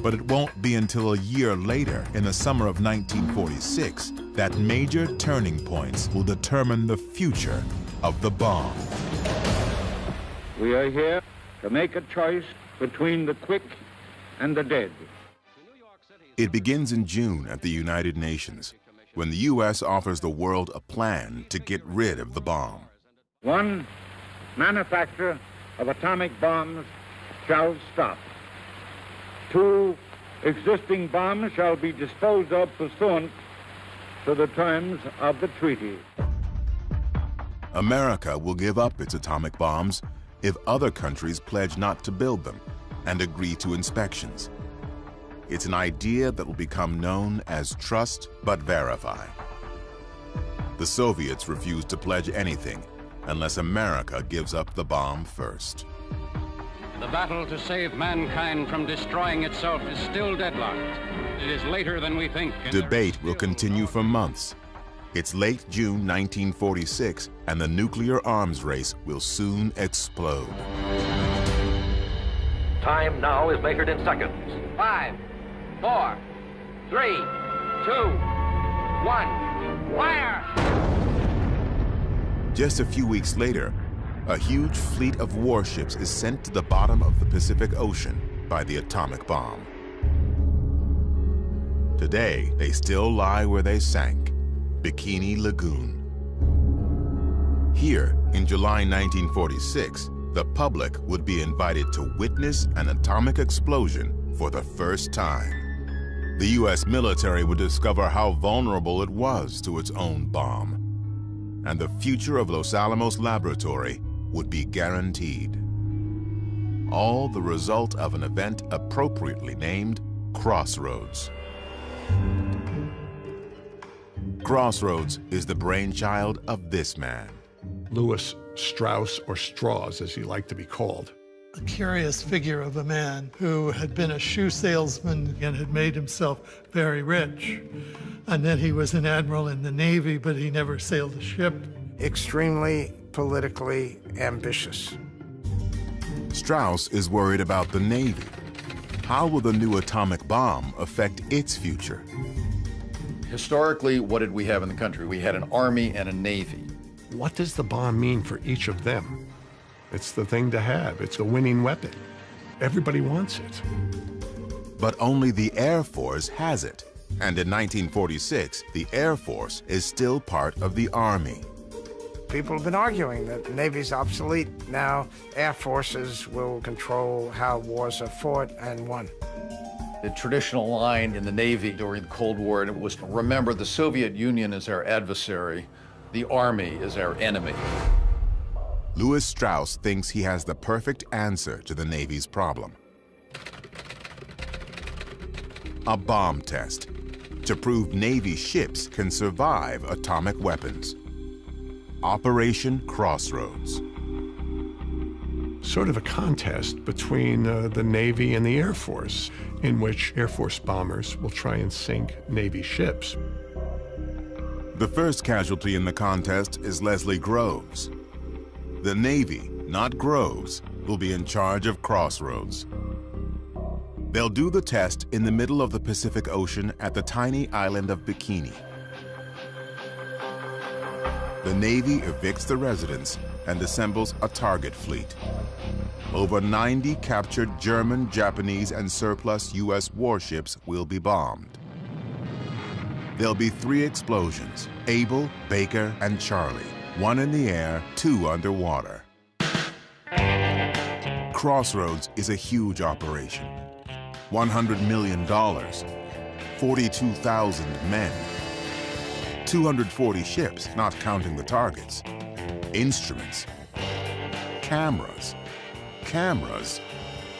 But it won't be until a year later, in the summer of 1946, that major turning points will determine the future of the bomb. We are here to make a choice between the quick and the dead. It begins in June at the United Nations, when the U.S. offers the world a plan to get rid of the bomb. 1, manufacture of atomic bombs shall stop. 2, existing bombs shall be disposed of pursuant to the terms of the treaty. America will give up its atomic bombs if other countries pledge not to build them and agree to inspections. It's an idea that will become known as trust but verify. The Soviets refuse to pledge anything unless America gives up the bomb first. The battle to save mankind from destroying itself is still deadlocked. It is later than we think. Debate will continue for months. It's late June 1946, and the nuclear arms race will soon explode. Time now is measured in seconds. 5, 4, 3, 2, 1, fire! Just a few weeks later, a huge fleet of warships is sent to the bottom of the Pacific Ocean by the atomic bomb. Today, they still lie where they sank, Bikini Lagoon. Here, in July 1946, the public would be invited to witness an atomic explosion for the first time. The U.S. military would discover how vulnerable it was to its own bomb, and the future of Los Alamos Laboratory would be guaranteed. All the result of an event appropriately named Crossroads. Crossroads is the brainchild of this man. Lewis Strauss, or Strauss as he liked to be called. A curious figure of a man who had been a shoe salesman and had made himself very rich. And then he was an admiral in the Navy, but he never sailed a ship. Extremely politically ambitious. Strauss is worried about the Navy. How will the new atomic bomb affect its future? Historically, what did we have in the country? We had an army and a navy. What does the bomb mean for each of them? It's the thing to have. It's a winning weapon. Everybody wants it. But only the Air Force has it. And in 1946, the Air Force is still part of the Army. People have been arguing that the Navy's obsolete. Now, Air Forces will control how wars are fought and won. The traditional line in the Navy during the Cold War was, remember, the Soviet Union is our adversary, the Army is our enemy. Lewis Strauss thinks he has the perfect answer to the Navy's problem. A bomb test to prove Navy ships can survive atomic weapons. Operation Crossroads. Sort of a contest between the Navy and the Air Force, in which Air Force bombers will try and sink Navy ships. The first casualty in the contest is Leslie Groves. The Navy, not Groves, will be in charge of Crossroads. They'll do the test in the middle of the Pacific Ocean at the tiny island of Bikini. The Navy evicts the residents and assembles a target fleet. Over 90 captured German, Japanese, and surplus U.S. warships will be bombed. There'll be 3 explosions, Able, Baker, and Charlie. 1 in the air, 2 underwater. Crossroads is a huge operation. $100 million, 42,000 men, 240 ships, not counting the targets, instruments, cameras,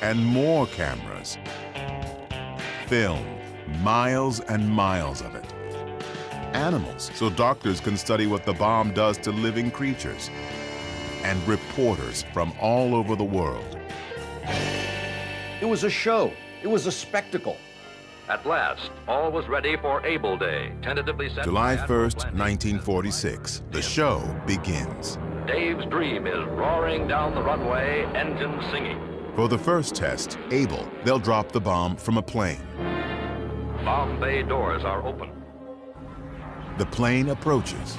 and more cameras. Film, miles and miles of it. Animals, so doctors can study what the bomb does to living creatures. And reporters from all over the world. It was a show. It was a spectacle. At last, all was ready for Able Day, tentatively set July 1st, 1946, the show begins. Dave's dream is roaring down the runway, engines singing. For the first test, Able, they'll drop the bomb from a plane. Bomb bay doors are open. The plane approaches.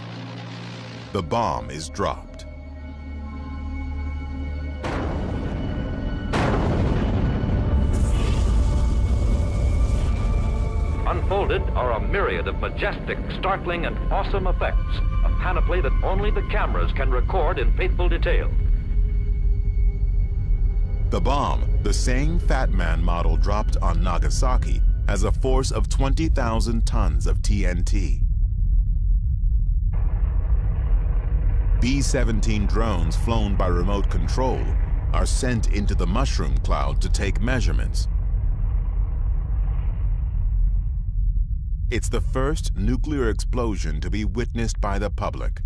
The bomb is dropped. Unfolded are a myriad of majestic, startling, and awesome effects, a panoply that only the cameras can record in faithful detail. The bomb, the same Fat Man model dropped on Nagasaki, has a force of 20,000 tons of TNT. B-17 drones flown by remote control are sent into the mushroom cloud to take measurements. It's the first nuclear explosion to be witnessed by the public.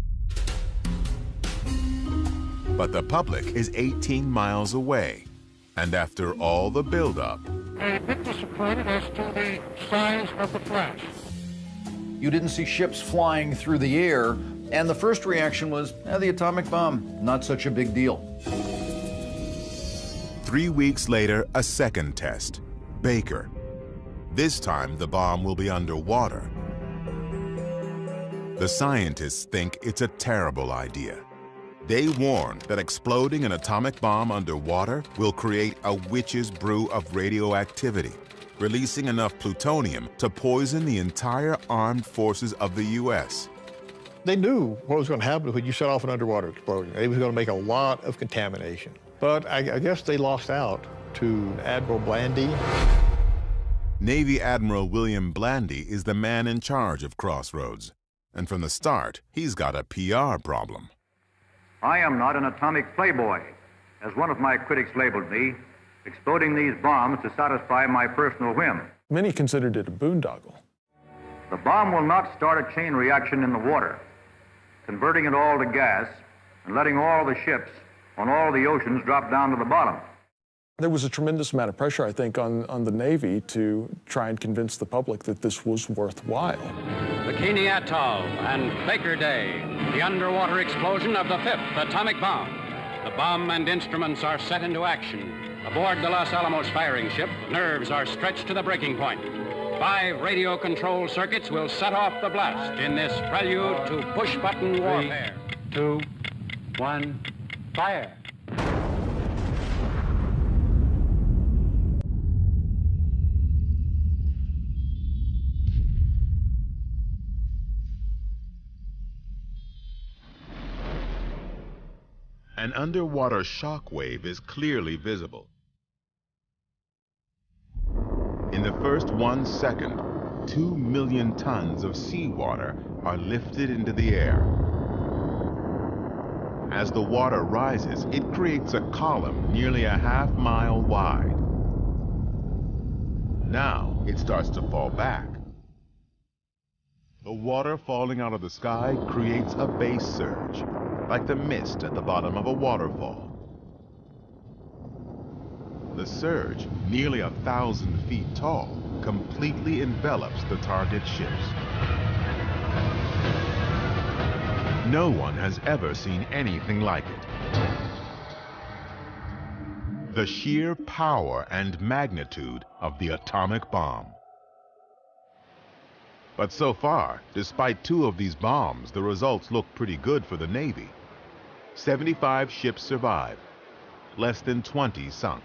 But the public is 18 miles away, and after all the buildup, a bit disappointed as to the size of the flash. You didn't see ships flying through the air, and the first reaction was, the atomic bomb, not such a big deal. 3 weeks later, a second test, Baker. This time, the bomb will be underwater. The scientists think it's a terrible idea. They warn that exploding an atomic bomb underwater will create a witch's brew of radioactivity, releasing enough plutonium to poison the entire armed forces of the U.S. They knew what was going to happen when you set off an underwater explosion. It was going to make a lot of contamination. But I guess they lost out to Admiral Blandy. Navy Admiral William Blandy is the man in charge of Crossroads. And from the start, he's got a PR problem. I am not an atomic playboy, as one of my critics labeled me, exploding these bombs to satisfy my personal whim. Many considered it a boondoggle. The bomb will not start a chain reaction in the water, converting it all to gas and letting all the ships on all the oceans drop down to the bottom. There was a tremendous amount of pressure, I think, on the Navy to try and convince the public that this was worthwhile. Bikini Atoll and Baker Day, the underwater explosion of the 5th atomic bomb. The bomb and instruments are set into action. Aboard the Los Alamos firing ship, nerves are stretched to the breaking point. 5 radio control circuits will set off the blast in this prelude to push-button warfare. 3, 2, 1, fire. An underwater shock wave is clearly visible. In the first 1 second, 2 million tons of seawater are lifted into the air. As the water rises, it creates a column nearly a half-mile wide. Now it starts to fall back. The water falling out of the sky creates a base surge, like the mist at the bottom of a waterfall. The surge, nearly 1,000 feet tall, completely envelops the target ships. No one has ever seen anything like it. The sheer power and magnitude of the atomic bomb. But so far, despite 2 of these bombs, the results look pretty good for the Navy. 75 ships survived, less than 20 sunk.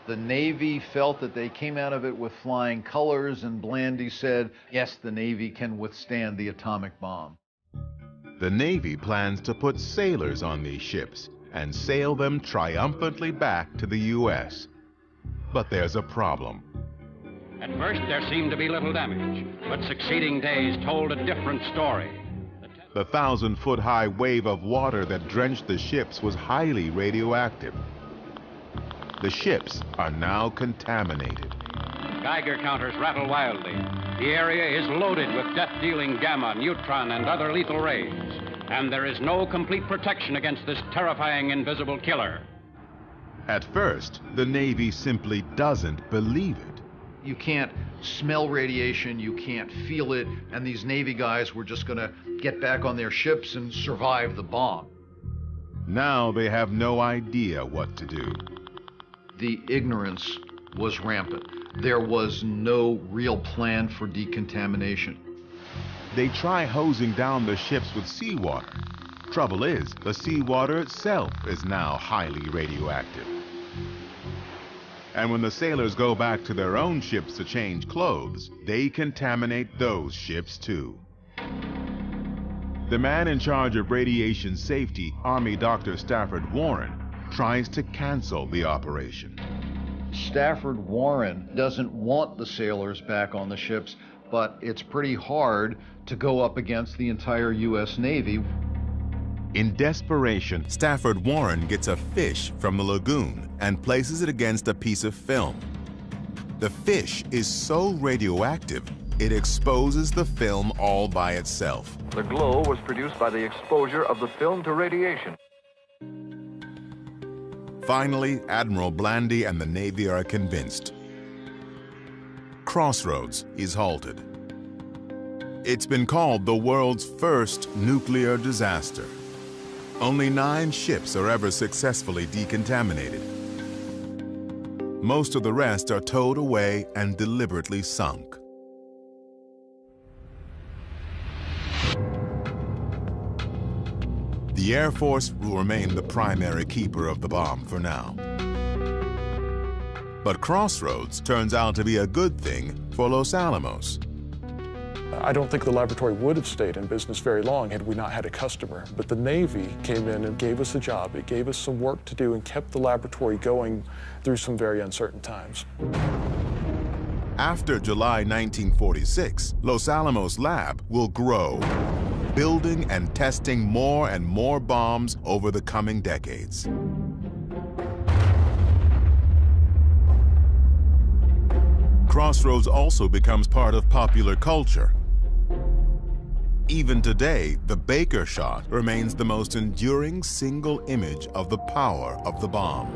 The Navy felt that they came out of it with flying colors, and Blandy said, yes, the Navy can withstand the atomic bomb. The Navy plans to put sailors on these ships and sail them triumphantly back to the U.S. But there's a problem. At first, there seemed to be little damage, but succeeding days told a different story. The 1,000-foot-high wave of water that drenched the ships was highly radioactive. The ships are now contaminated. Geiger counters rattle wildly. The area is loaded with death-dealing gamma, neutron, and other lethal rays. And there is no complete protection against this terrifying invisible killer. At first, the Navy simply doesn't believe it. You can't smell radiation, you can't feel it, and these Navy guys were just going to get back on their ships and survive the bomb. Now they have no idea what to do. The ignorance was rampant. There was no real plan for decontamination. They try hosing down the ships with seawater. Trouble is, the seawater itself is now highly radioactive. And when the sailors go back to their own ships to change clothes, they contaminate those ships too. The man in charge of radiation safety, Army Dr. Stafford Warren, tries to cancel the operation. Stafford Warren doesn't want the sailors back on the ships, but it's pretty hard to go up against the entire U.S. Navy. In desperation, Stafford Warren gets a fish from the lagoon and places it against a piece of film. The fish is so radioactive, it exposes the film all by itself. The glow was produced by the exposure of the film to radiation. Finally, Admiral Blandy and the Navy are convinced. Crossroads is halted. It's been called the world's first nuclear disaster. Only 9 ships are ever successfully decontaminated. Most of the rest are towed away and deliberately sunk. The Air Force will remain the primary keeper of the bomb for now. But Crossroads turns out to be a good thing for Los Alamos. I don't think the laboratory would have stayed in business very long had we not had a customer. But the Navy came in and gave us a job. It gave us some work to do and kept the laboratory going through some very uncertain times. After July 1946, Los Alamos Lab will grow, building and testing more and more bombs over the coming decades. Crossroads also becomes part of popular culture. Even today, the Baker shot remains the most enduring single image of the power of the bomb.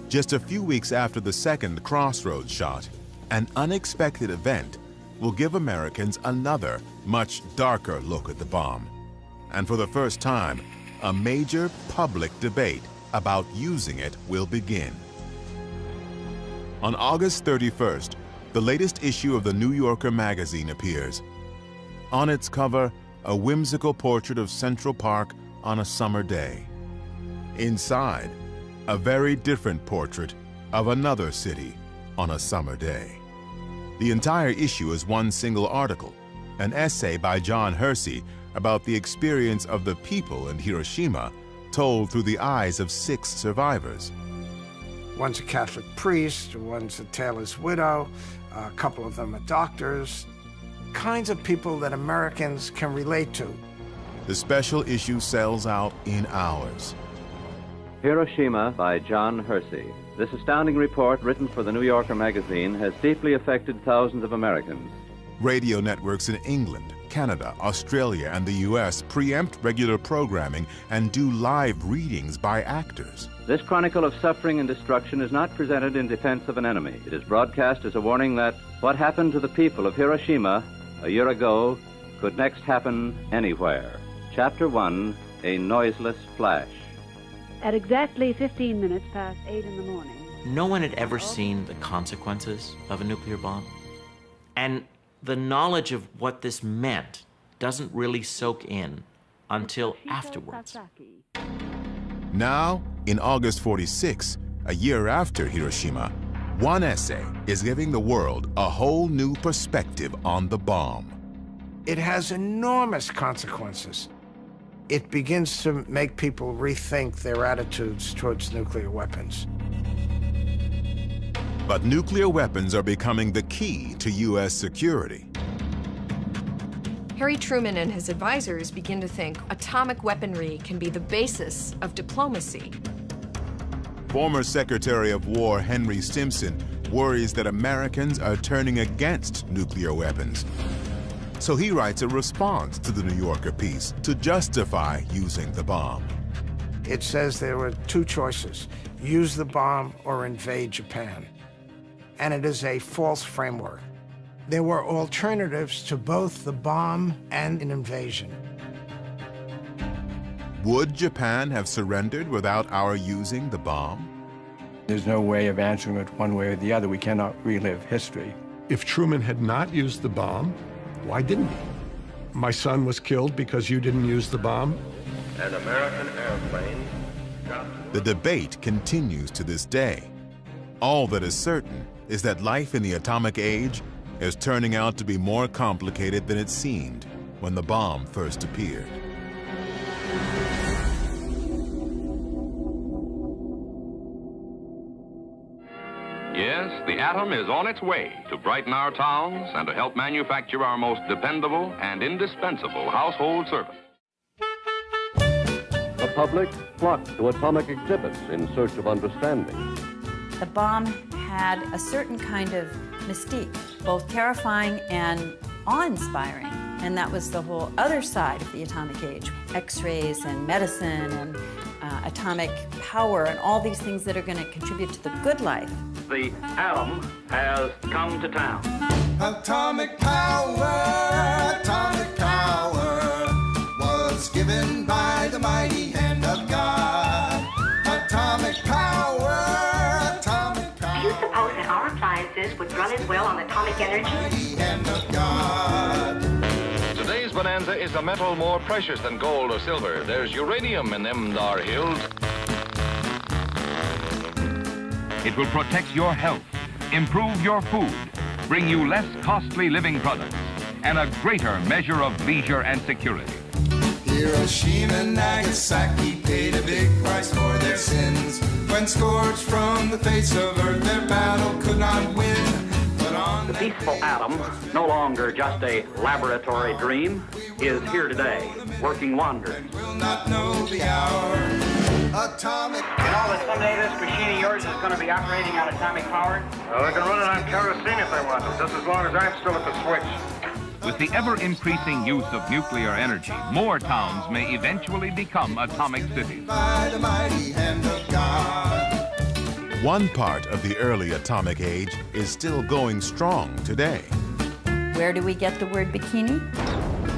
Just a few weeks after the second Crossroads shot, an unexpected event will give Americans another, much darker look at the bomb. And for the first time, a major public debate about using it will begin. On August 31st, the latest issue of the New Yorker magazine appears. On its cover, a whimsical portrait of Central Park on a summer day. Inside, a very different portrait of another city on a summer day. The entire issue is one single article, an essay by John Hersey about the experience of the people in Hiroshima, told through the eyes of 6 survivors. One's a Catholic priest, one's a tailor's widow, a couple of them are doctors, kinds of people that Americans can relate to. The special issue sells out in hours. Hiroshima by John Hersey. This astounding report, written for the New Yorker magazine, has deeply affected thousands of Americans. Radio networks in England, Canada, Australia, and the U.S. preempt regular programming and do live readings by actors. This chronicle of suffering and destruction is not presented in defense of an enemy. It is broadcast as a warning that what happened to the people of Hiroshima a year ago could next happen anywhere. Chapter 1, A Noiseless Flash. At exactly 15 minutes past 8 in the morning. No one had ever seen the consequences of a nuclear bomb. And the knowledge of what this meant doesn't really soak in until afterwards. Now, in August 46, a year after Hiroshima, one essay is giving the world a whole new perspective on the bomb. It has enormous consequences. It begins to make people rethink their attitudes towards nuclear weapons. But nuclear weapons are becoming the key to U.S. security. Harry Truman and his advisors begin to think atomic weaponry can be the basis of diplomacy. Former Secretary of War Henry Stimson worries that Americans are turning against nuclear weapons. So he writes a response to the New Yorker piece to justify using the bomb. It says there were 2 choices, use the bomb or invade Japan. And it is a false framework. There were alternatives to both the bomb and an invasion. Would Japan have surrendered without our using the bomb? There's no way of answering it one way or the other. We cannot relive history. If Truman had not used the bomb, why didn't he? My son was killed because you didn't use the bomb? An American airplane. The debate continues to this day. All that is certain is that life in the atomic age is turning out to be more complicated than it seemed when the bomb first appeared. Yes, the atom is on its way to brighten our towns and to help manufacture our most dependable and indispensable household servant. The public flocked to atomic exhibits in search of understanding. The bomb had a certain kind of mystique, both terrifying and awe-inspiring. And that was the whole other side of the atomic age. X-rays and medicine and atomic power and all these things that are going to contribute to the good life. The atom has come to town. Atomic power was given by the mighty hand of God. Atomic power, atomic power. Do you suppose that our appliances would run as well on atomic energy? Mighty hand of God. Today's bonanza is a metal more precious than gold or silver. There's uranium in them dar hills. It will protect your health, improve your food, bring you less costly living products, and a greater measure of leisure and security. Hiroshima and Nagasaki paid a big price for their sins. When scourged from the face of earth, their battle could not win. The peaceful atom, no longer just a laboratory dream, is here today, working wonders. Will not know the hour. Atomic You know that someday this machine of yours is going to be operating on atomic power? Well, they can run it on kerosene if they want to, just as long as I'm still at the switch. With the ever-increasing use of nuclear energy, more towns may eventually become atomic cities. By the mighty hand of God. One part of the early atomic age is still going strong today. Where do we get the word bikini?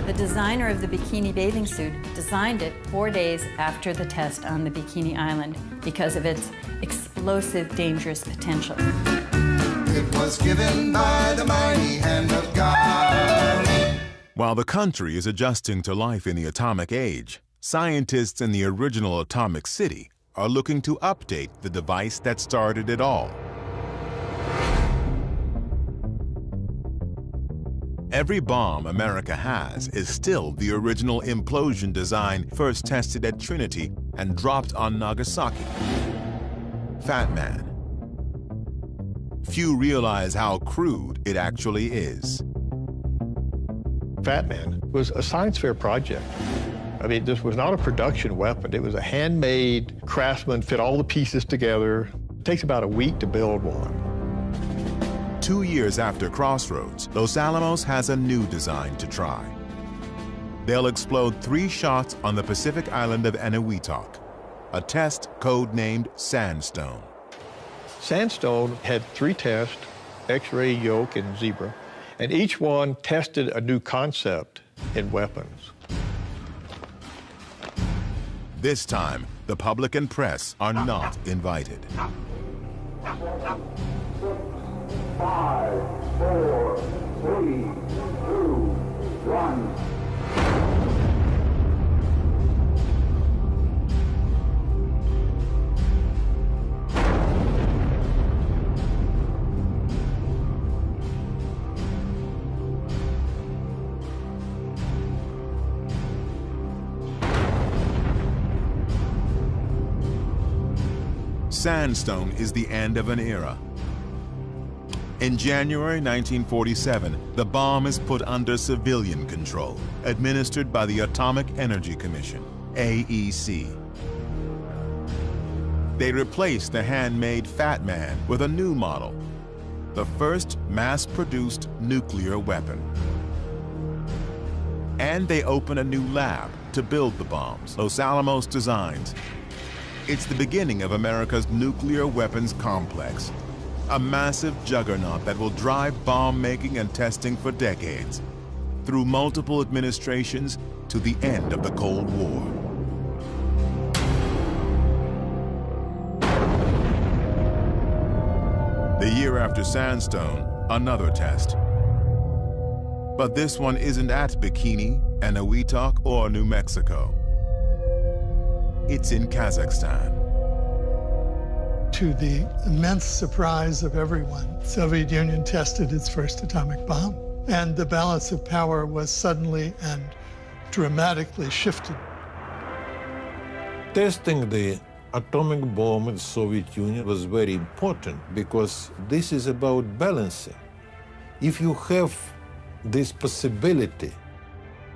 The designer of the bikini bathing suit designed it 4 days after the test on the Bikini Island because of its explosive, dangerous potential. It was given by the mighty hand of God. While the country is adjusting to life in the atomic age, scientists in the original atomic city are looking to update the device that started it all. Every bomb America has is still the original implosion design first tested at Trinity and dropped on Nagasaki. Fat Man. Few realize how crude it actually is. Fat Man was a science fair project. I mean, this was not a production weapon. It was a handmade, craftsman fit all the pieces together. It takes about a week to build one. 2 years after Crossroads, Los Alamos has a new design to try. They'll explode 3 shots on the Pacific island of Eniwetok, a test codenamed Sandstone. Sandstone had 3 tests, X-ray, yoke, and zebra, and each one tested a new concept in weapons. This time, the public and press are not invited. 5, 4, 3, 2, 1. Sandstone is the end of an era. In January 1947, the bomb is put under civilian control, administered by the Atomic Energy Commission, AEC. They replace the handmade Fat Man with a new model, the first mass-produced nuclear weapon. And they open a new lab to build the bombs Los Alamos designs. It's the beginning of America's nuclear weapons complex, a massive juggernaut that will drive bomb making and testing for decades, through multiple administrations to the end of the Cold War. The year after Sandstone, another test. But this one isn't at Bikini, Eniwetok, or New Mexico. It's in Kazakhstan. To the immense surprise of everyone, the Soviet Union tested its first atomic bomb, and the balance of power was suddenly and dramatically shifted. Testing the atomic bomb in the Soviet Union was very important because this is about balancing. If you have this possibility,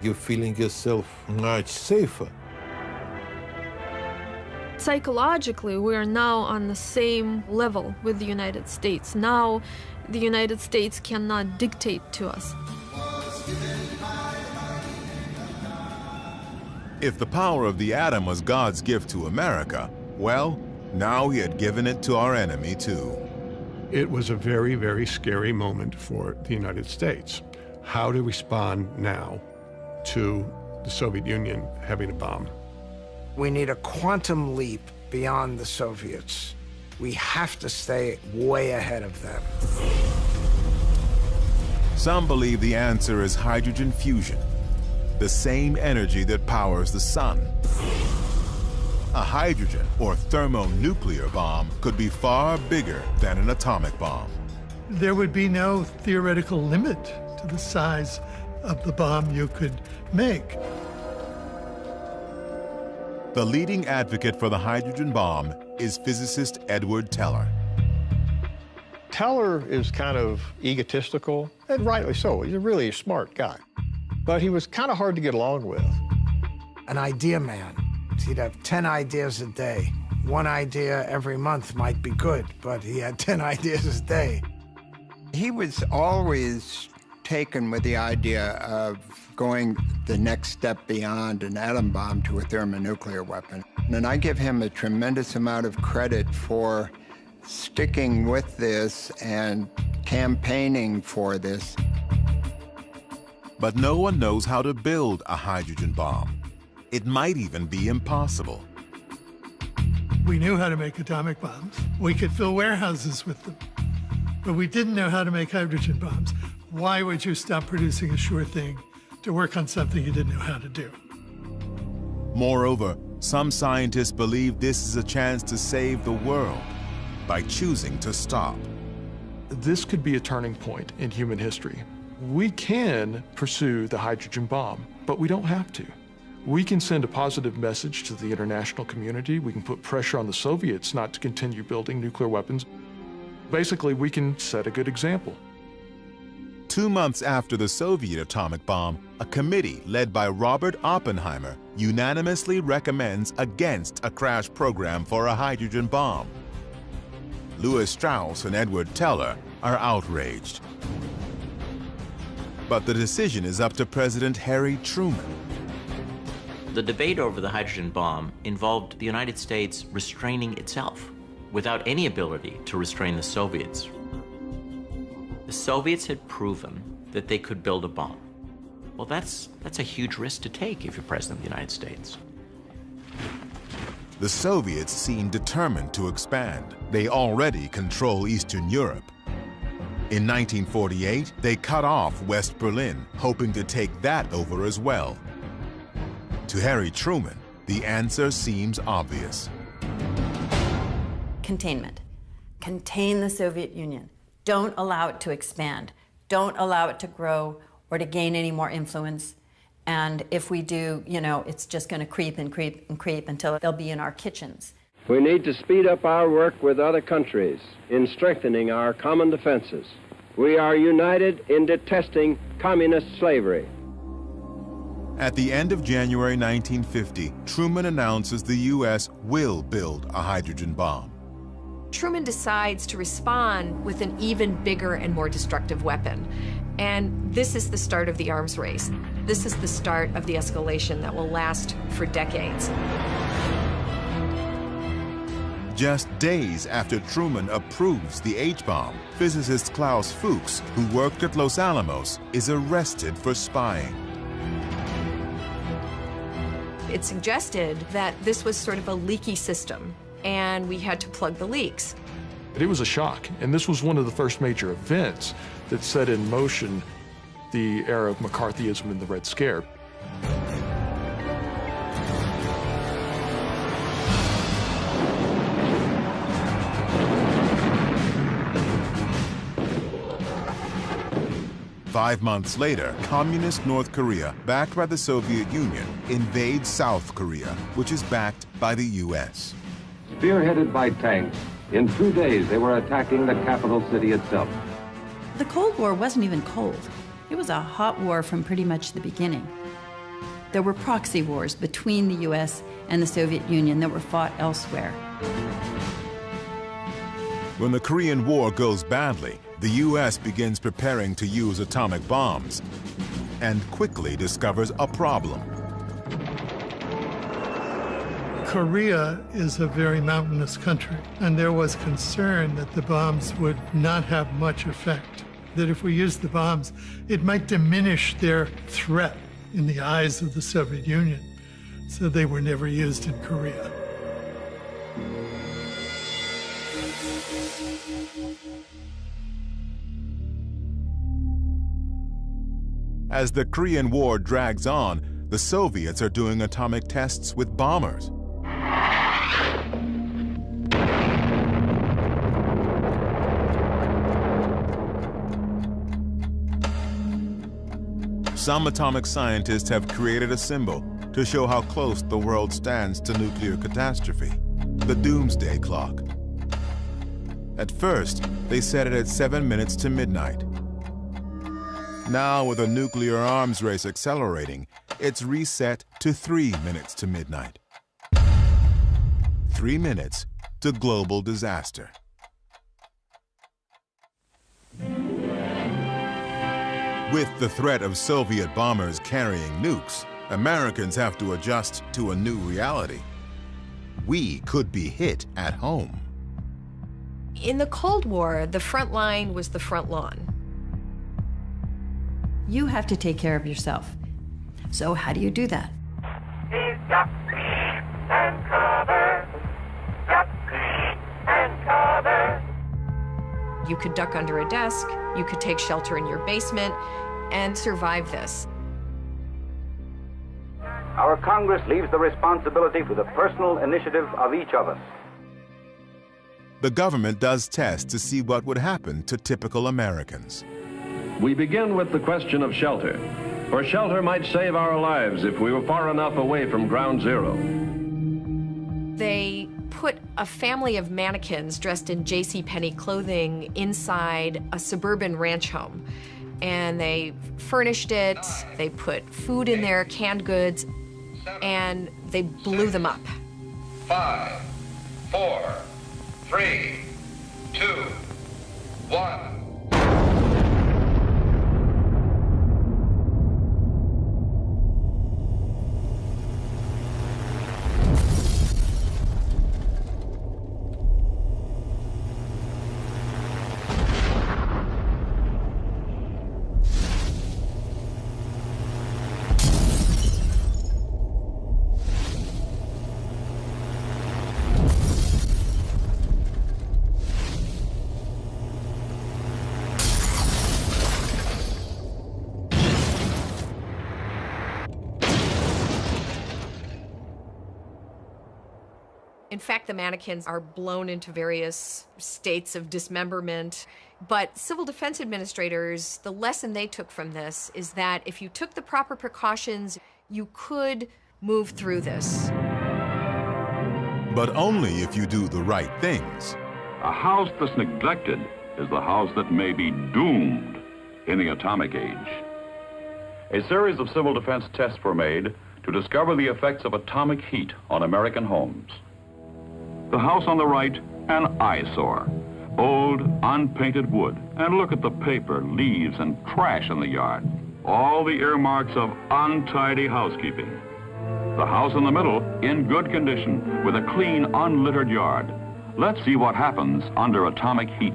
you're feeling yourself much safer. Psychologically, we are now on the same level with the United States. Now, the United States cannot dictate to us. If the power of the atom was God's gift to America, well, now he had given it to our enemy too. It was a very, very scary moment for the United States. How to respond now to the Soviet Union having a bomb. We need a quantum leap beyond the Soviets. We have to stay way ahead of them. Some believe the answer is hydrogen fusion, the same energy that powers the sun. A hydrogen or thermonuclear bomb could be far bigger than an atomic bomb. There would be no theoretical limit to the size of the bomb you could make. The leading advocate for the hydrogen bomb is physicist Edward Teller. Teller is kind of egotistical, and rightly so. He's a really smart guy. But he was kind of hard to get along with. An idea man. He'd have 10 ideas a day. One idea every month might be good, but he had 10 ideas a day. He was always taken with the idea of going the next step beyond an atom bomb to a thermonuclear weapon. And I give him a tremendous amount of credit for sticking with this and campaigning for this. But no one knows how to build a hydrogen bomb. It might even be impossible. We knew how to make atomic bombs. We could fill warehouses with them. But we didn't know how to make hydrogen bombs. Why would you stop producing a sure thing to work on something you didn't know how to do? Moreover, some scientists believe this is a chance to save the world by choosing to stop. This could be a turning point in human history. We can pursue the hydrogen bomb, but we don't have to. We can send a positive message to the international community. We can put pressure on the Soviets not to continue building nuclear weapons. Basically, we can set a good example. 2 months after the Soviet atomic bomb, a committee led by Robert Oppenheimer unanimously recommends against a crash program for a hydrogen bomb. Lewis Strauss and Edward Teller are outraged. But the decision is up to President Harry Truman. The debate over the hydrogen bomb involved the United States restraining itself without any ability to restrain the Soviets. The Soviets had proven that they could build a bomb. Well, that's a huge risk to take if you're President of the United States. The Soviets seem determined to expand. They already control Eastern Europe. In 1948, they cut off West Berlin, hoping to take that over as well. To Harry Truman, the answer seems obvious. Containment. Contain the Soviet Union. Don't allow it to expand. Don't allow it to grow or to gain any more influence. And if we do, it's just going to creep and creep and creep until they'll be in our kitchens. We need to speed up our work with other countries in strengthening our common defenses. We are united in detesting communist slavery. At the end of January 1950, Truman announces the U.S. will build a hydrogen bomb. Truman decides to respond with an even bigger and more destructive weapon. And this is the start of the arms race. This is the start of the escalation that will last for decades. Just days after Truman approves the H-bomb, physicist Klaus Fuchs, who worked at Los Alamos, is arrested for spying. It suggested that this was sort of a leaky system, and we had to plug the leaks. It was a shock, and this was one of the first major events that set in motion the era of McCarthyism and the Red Scare. Five months later, communist North Korea, backed by the Soviet Union, invades South Korea, which is backed by the U.S. Spearheaded by tanks, in 2 days they were attacking the capital city itself. The Cold War wasn't even cold. It was a hot war from pretty much the beginning. There were proxy wars between the US and the Soviet Union that were fought elsewhere. When the Korean War goes badly, the US begins preparing to use atomic bombs and quickly discovers a problem. Korea is a very mountainous country, and there was concern that the bombs would not have much effect, that if we used the bombs, it might diminish their threat in the eyes of the Soviet Union, so they were never used in Korea. As the Korean War drags on, the Soviets are doing atomic tests with bombers. Some atomic scientists have created a symbol to show how close the world stands to nuclear catastrophe, the doomsday clock. At first, they set it at 7 minutes to midnight. Now, with a nuclear arms race accelerating, it's reset to 3 minutes to midnight. 3 minutes to global disaster. With the threat of Soviet bombers carrying nukes, Americans have to adjust to a new reality. We could be hit at home. In the Cold War, the front line was the front lawn. You have to take care of yourself. So how do you do that? And cover. And cover. You could duck under a desk, you could take shelter in your basement, and survive this. Our Congress leaves the responsibility for the personal initiative of each of us. The government does tests to see what would happen to typical Americans. We begin with the question of shelter, for shelter might save our lives if we were far enough away from ground zero. They put a family of mannequins dressed in JCPenney clothing inside a suburban ranch home. And they furnished it, they put food in there, canned goods, and they blew them up. 5, 4, 3, 2, 1. In fact, the mannequins are blown into various states of dismemberment. But civil defense administrators, the lesson they took from this is that if you took the proper precautions, you could move through this. But only if you do the right things. A house that's neglected is the house that may be doomed in the atomic age. A series of civil defense tests were made to discover the effects of atomic heat on American homes. The house on the right, an eyesore. Old, unpainted wood. And look at the paper, leaves, and trash in the yard. All the earmarks of untidy housekeeping. The house in the middle, in good condition, with a clean, unlittered yard. Let's see what happens under atomic heat.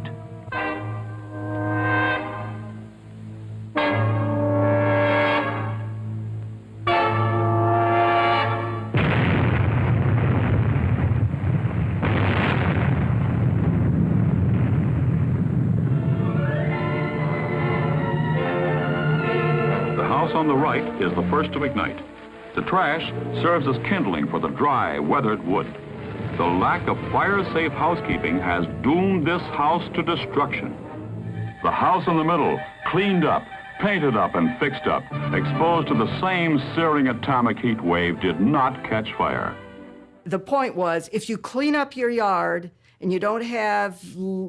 On the right is the first to ignite. The trash serves as kindling for the dry, weathered wood. The lack of fire-safe housekeeping has doomed this house to destruction. The house in the middle, cleaned up, painted up, and fixed up, exposed to the same searing atomic heat wave, did not catch fire. The point was, if you clean up your yard and you don't have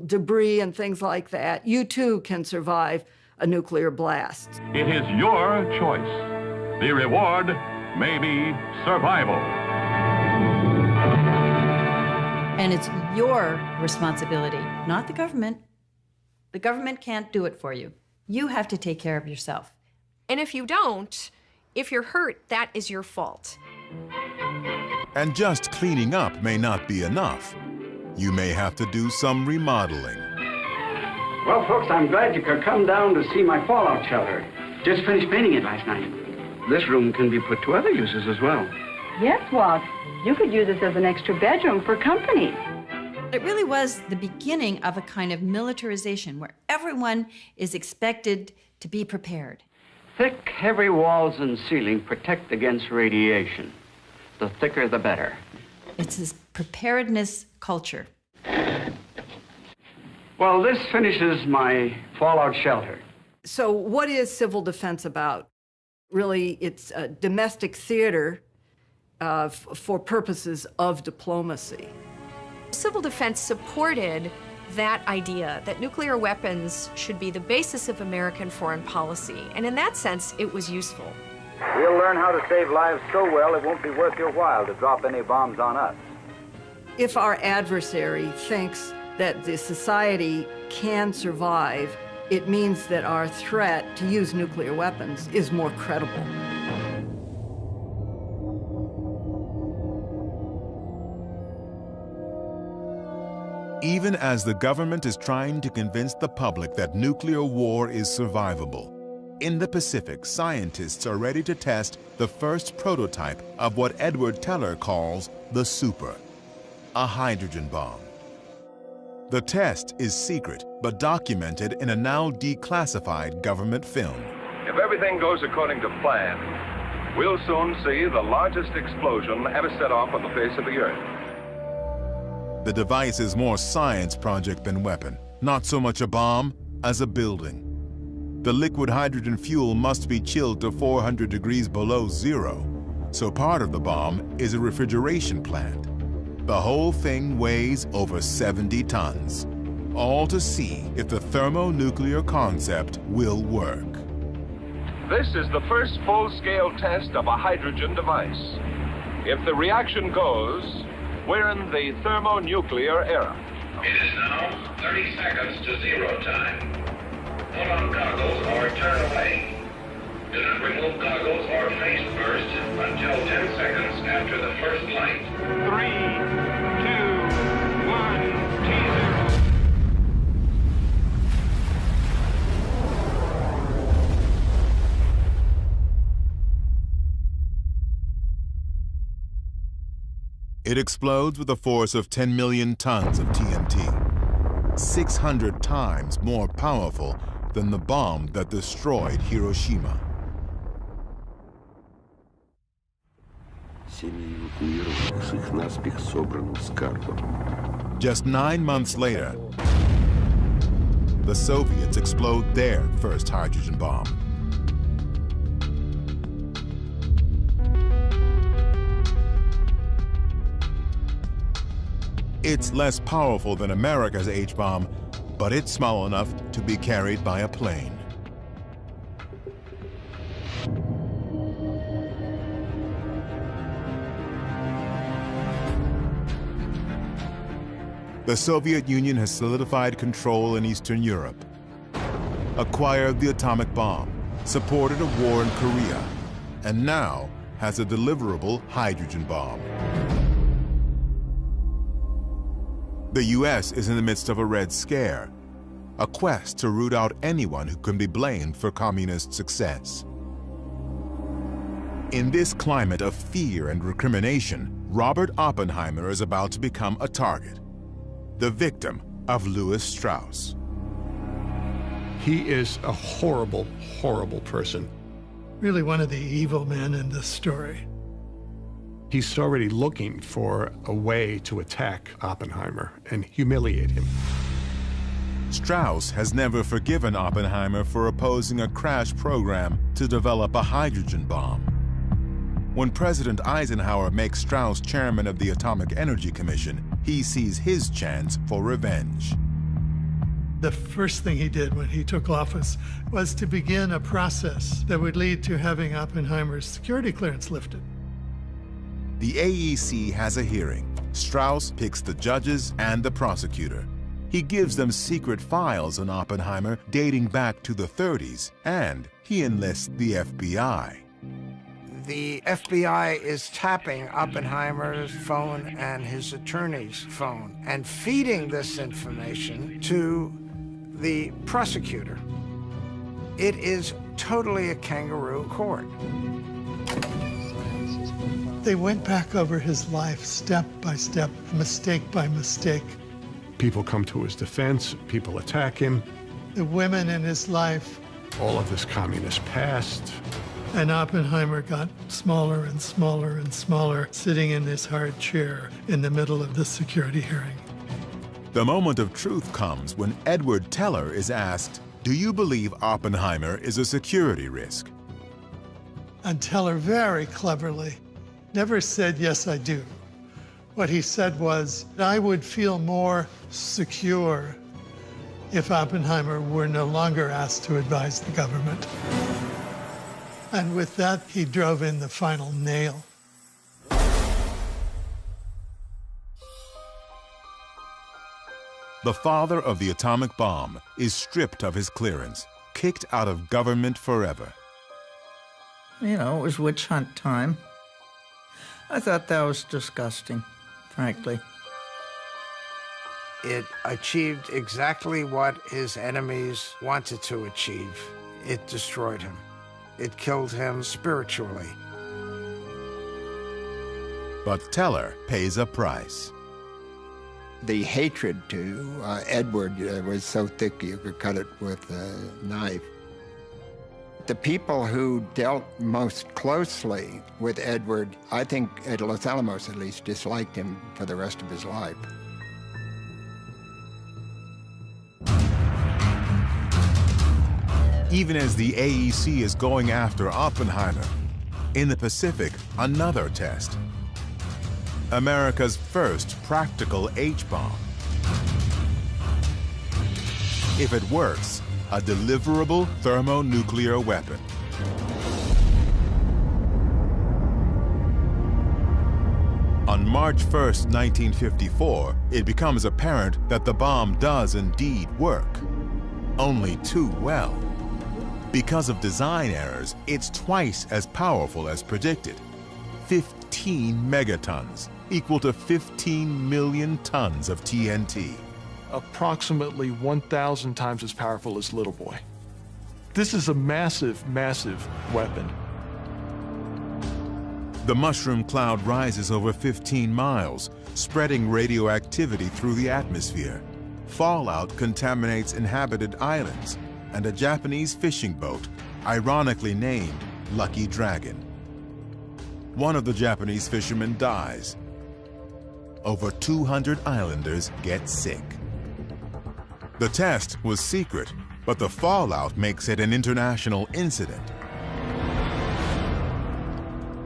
debris and things like that, you too can survive a nuclear blast. It is your choice. The reward may be survival. And it's your responsibility, not the government. The government can't do it for you. You have to take care of yourself. And if you don't, if you're hurt, that is your fault. And just cleaning up may not be enough. You may have to do some remodeling. Well, folks, I'm glad you could come down to see my fallout shelter. Just finished painting it last night. This room can be put to other uses as well. Yes, Walt. You could use this as an extra bedroom for company. It really was the beginning of a kind of militarization where everyone is expected to be prepared. Thick, heavy walls and ceiling protect against radiation. The thicker, the better. It's this preparedness culture. Well, this finishes my fallout shelter. So what is civil defense about? Really, it's a domestic theater for purposes of diplomacy. Civil defense supported that idea that nuclear weapons should be the basis of American foreign policy, and in that sense, it was useful. We'll learn how to save lives so well it won't be worth your while to drop any bombs on us. If our adversary thinks that the society can survive, it means that our threat to use nuclear weapons is more credible. Even as the government is trying to convince the public that nuclear war is survivable, in the Pacific, scientists are ready to test the first prototype of what Edward Teller calls the Super, a hydrogen bomb. The test is secret, but documented in a now declassified government film. If everything goes according to plan, we'll soon see the largest explosion ever set off on the face of the Earth. The device is more science project than weapon, not so much a bomb as a building. The liquid hydrogen fuel must be chilled to 400 degrees below zero, so part of the bomb is a refrigeration plant. The whole thing weighs over 70 tons, all to see if the thermonuclear concept will work. This is the first full-scale test of a hydrogen device. If the reaction goes, we're in the thermonuclear era. It is now 30 seconds to zero time. Put on goggles or turn away. Do not remove goggles or face first until 10 seconds after the first light. 3, 2, 1, T0. It explodes with a force of 10 million tons of TNT, 600 times more powerful than the bomb that destroyed Hiroshima. Just 9 months later, the Soviets explode their first hydrogen bomb. It's less powerful than America's H-bomb, but it's small enough to be carried by a plane. The Soviet Union has solidified control in Eastern Europe, acquired the atomic bomb, supported a war in Korea, and now has a deliverable hydrogen bomb. The U.S. is in the midst of a Red Scare, a quest to root out anyone who can be blamed for communist success. In this climate of fear and recrimination, Robert Oppenheimer is about to become a target, the victim of Louis Strauss. He is a horrible, horrible person. Really one of the evil men in this story. He's already looking for a way to attack Oppenheimer and humiliate him. Strauss has never forgiven Oppenheimer for opposing a crash program to develop a hydrogen bomb. When President Eisenhower makes Strauss chairman of the Atomic Energy Commission, he sees his chance for revenge. The first thing he did when he took office was to begin a process that would lead to having Oppenheimer's security clearance lifted. The AEC has a hearing. Strauss picks the judges and the prosecutor. He gives them secret files on Oppenheimer dating back to the 30s, and he enlists the FBI. The FBI is tapping Oppenheimer's phone and his attorney's phone and feeding this information to the prosecutor. It is totally a kangaroo court. They went back over his life step by step, mistake by mistake. People come to his defense, people attack him. The women in his life. All of this communist past. And Oppenheimer got smaller and smaller and smaller, sitting in this hard chair in the middle of the security hearing. The moment of truth comes when Edward Teller is asked, "Do you believe Oppenheimer is a security risk?" And Teller very cleverly never said, "Yes, I do." What he said was, "I would feel more secure if Oppenheimer were no longer asked to advise the government." And with that, he drove in the final nail. The father of the atomic bomb is stripped of his clearance, kicked out of government forever. You know, it was witch hunt time. I thought that was disgusting, frankly. It achieved exactly what his enemies wanted to achieve. It destroyed him. It killed him spiritually. But Teller pays a price. The hatred to Edward was so thick you could cut it with a knife. The people who dealt most closely with Edward, I think at Los Alamos at least, disliked him for the rest of his life. Even as the AEC is going after Oppenheimer, in the Pacific, another test. America's first practical H-bomb. If it works, a deliverable thermonuclear weapon. On March 1st, 1954, it becomes apparent that the bomb does indeed work. Only too well. Because of design errors, it's twice as powerful as predicted. 15 megatons, equal to 15 million tons of TNT. Approximately 1,000 times as powerful as Little Boy. This is a massive, massive weapon. The mushroom cloud rises over 15 miles, spreading radioactivity through the atmosphere. Fallout contaminates inhabited islands, and a Japanese fishing boat, ironically named Lucky Dragon. One of the Japanese fishermen dies. Over 200 islanders get sick. The test was secret, but the fallout makes it an international incident.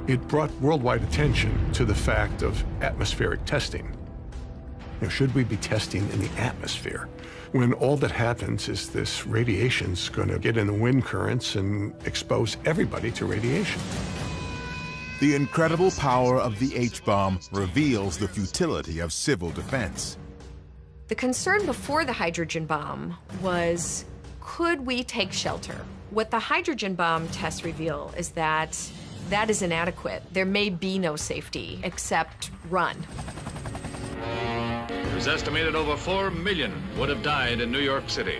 It brought worldwide attention to the fact of atmospheric testing. Now, should we be testing in the atmosphere? When all that happens is this radiation's going to get in the wind currents and expose everybody to radiation. The incredible power of the H-bomb reveals the futility of civil defense. The concern before the hydrogen bomb was, could we take shelter? What the hydrogen bomb tests reveal is that that is inadequate. There may be no safety except run. It was estimated over 4 million would have died in New York City.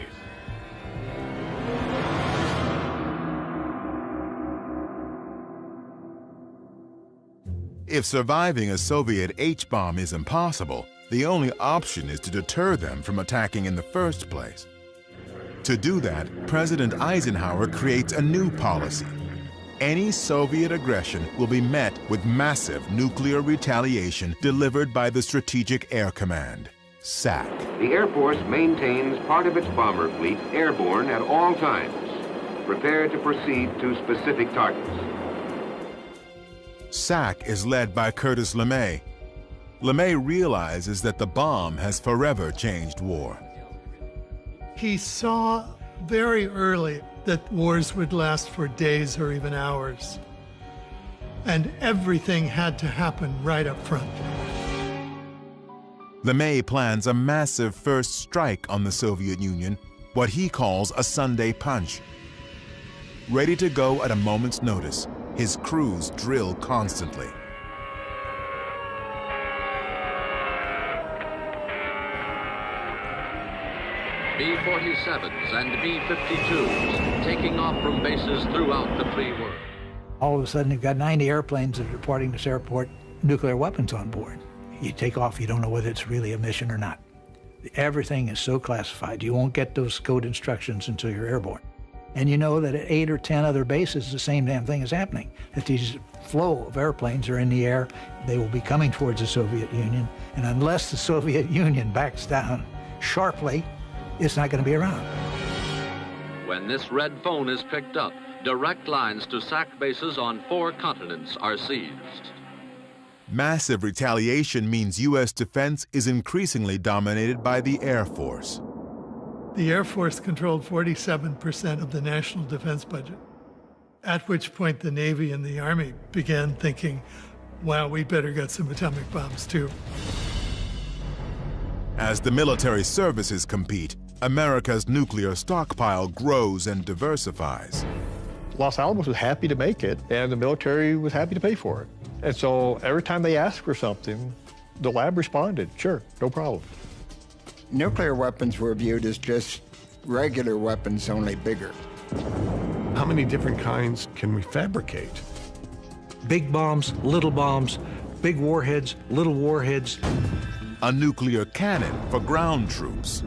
If surviving a Soviet H-bomb is impossible, the only option is to deter them from attacking in the first place. To do that, President Eisenhower creates a new policy. Any Soviet aggression will be met with massive nuclear retaliation delivered by the Strategic Air Command, SAC. The Air Force maintains part of its bomber fleet airborne at all times, prepared to proceed to specific targets. SAC is led by Curtis LeMay. LeMay realizes that the bomb has forever changed war. He saw very early that wars would last for days or even hours, and everything had to happen right up front. LeMay plans a massive first strike on the Soviet Union, what he calls a Sunday punch. Ready to go at a moment's notice, his crews drill constantly. B-47s and B-52s taking off from bases throughout the free world. All of a sudden, you've got 90 airplanes that are reporting this airport, nuclear weapons on board. You take off, you don't know whether it's really a mission or not. Everything is so classified. You won't get those code instructions until you're airborne. And you know that at 8 or 10 other bases, the same damn thing is happening. That these flow of airplanes are in the air, they will be coming towards the Soviet Union, and unless the Soviet Union backs down sharply, it's not going to be around. When this red phone is picked up, direct lines to SAC bases on 4 continents are seized. Massive retaliation means U.S. defense is increasingly dominated by the Air Force. The Air Force controlled 47% of the national defense budget, at which point the Navy and the Army began thinking, wow, we better get some atomic bombs too. As the military services compete, America's nuclear stockpile grows and diversifies. Los Alamos was happy to make it, and the military was happy to pay for it. And so every time they asked for something, the lab responded, sure, no problem. Nuclear weapons were viewed as just regular weapons, only bigger. How many different kinds can we fabricate? Big bombs, big warheads, little warheads. A nuclear cannon for ground troops.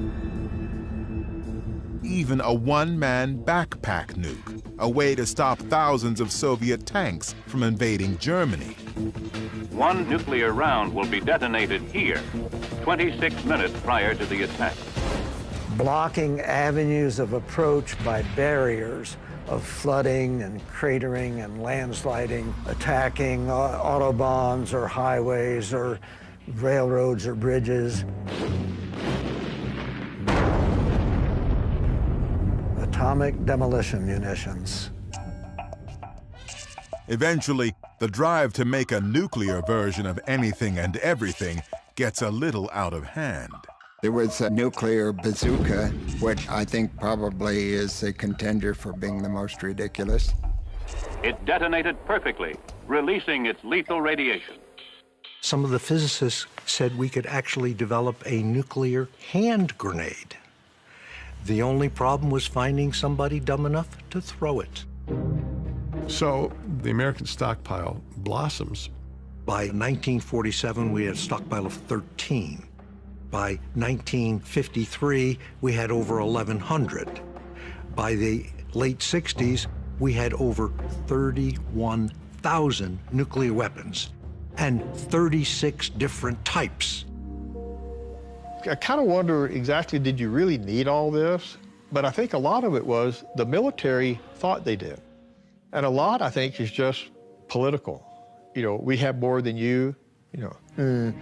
Even a one-man backpack nuke, a way to stop thousands of Soviet tanks from invading Germany. One nuclear round will be detonated here, 26 minutes prior to the attack. Blocking avenues of approach by barriers of flooding and cratering and landsliding, attacking autobahns or highways or railroads or bridges. Atomic demolition munitions. Eventually, the drive to make a nuclear version of anything and everything gets a little out of hand. There was a nuclear bazooka, which I think probably is a contender for being the most ridiculous. It detonated perfectly, releasing its lethal radiation. Some of the physicists said we could actually develop a nuclear hand grenade. The only problem was finding somebody dumb enough to throw it. So the American stockpile blossoms. By 1947, we had a stockpile of 13. By 1953, we had over 1,100. By the late 60s, we had over 31,000 nuclear weapons and 36 different types. I kind of wonder exactly, did you really need all this? But I think a lot of it was the military thought they did. And a lot, I think, is just political. You know, we have more than you, you know.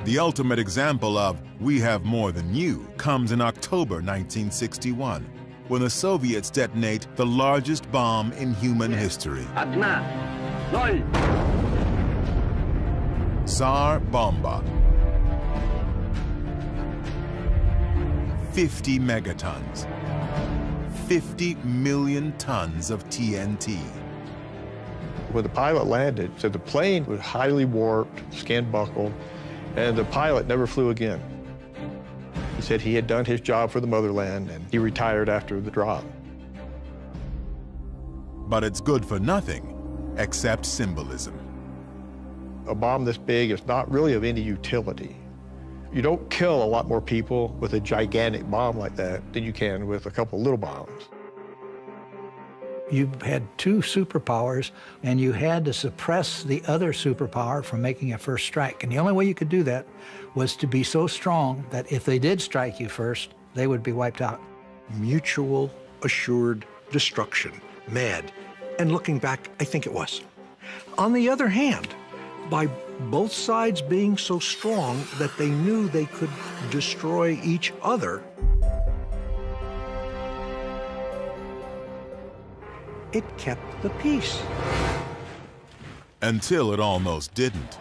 The ultimate example of we have more than you comes in October 1961, when the Soviets detonate the largest bomb in human history. Tsar Bomba. 50 megatons. 50 million tons of TNT. When the pilot landed, so the plane was highly warped, skin buckled, and the pilot never flew again. He said he had done his job for the motherland, and he retired after the drop. But it's good for nothing, except symbolism. A bomb this big is not really of any utility. You don't kill a lot more people with a gigantic bomb like that than you can with a couple little bombs. You had two superpowers, and you had to suppress the other superpower from making a first strike. And the only way you could do that was to be so strong that if they did strike you first, they would be wiped out. Mutual assured destruction. MAD. And looking back, I think it was. On the other hand, by both sides being so strong that they knew they could destroy each other, it kept the peace. Until it almost didn't.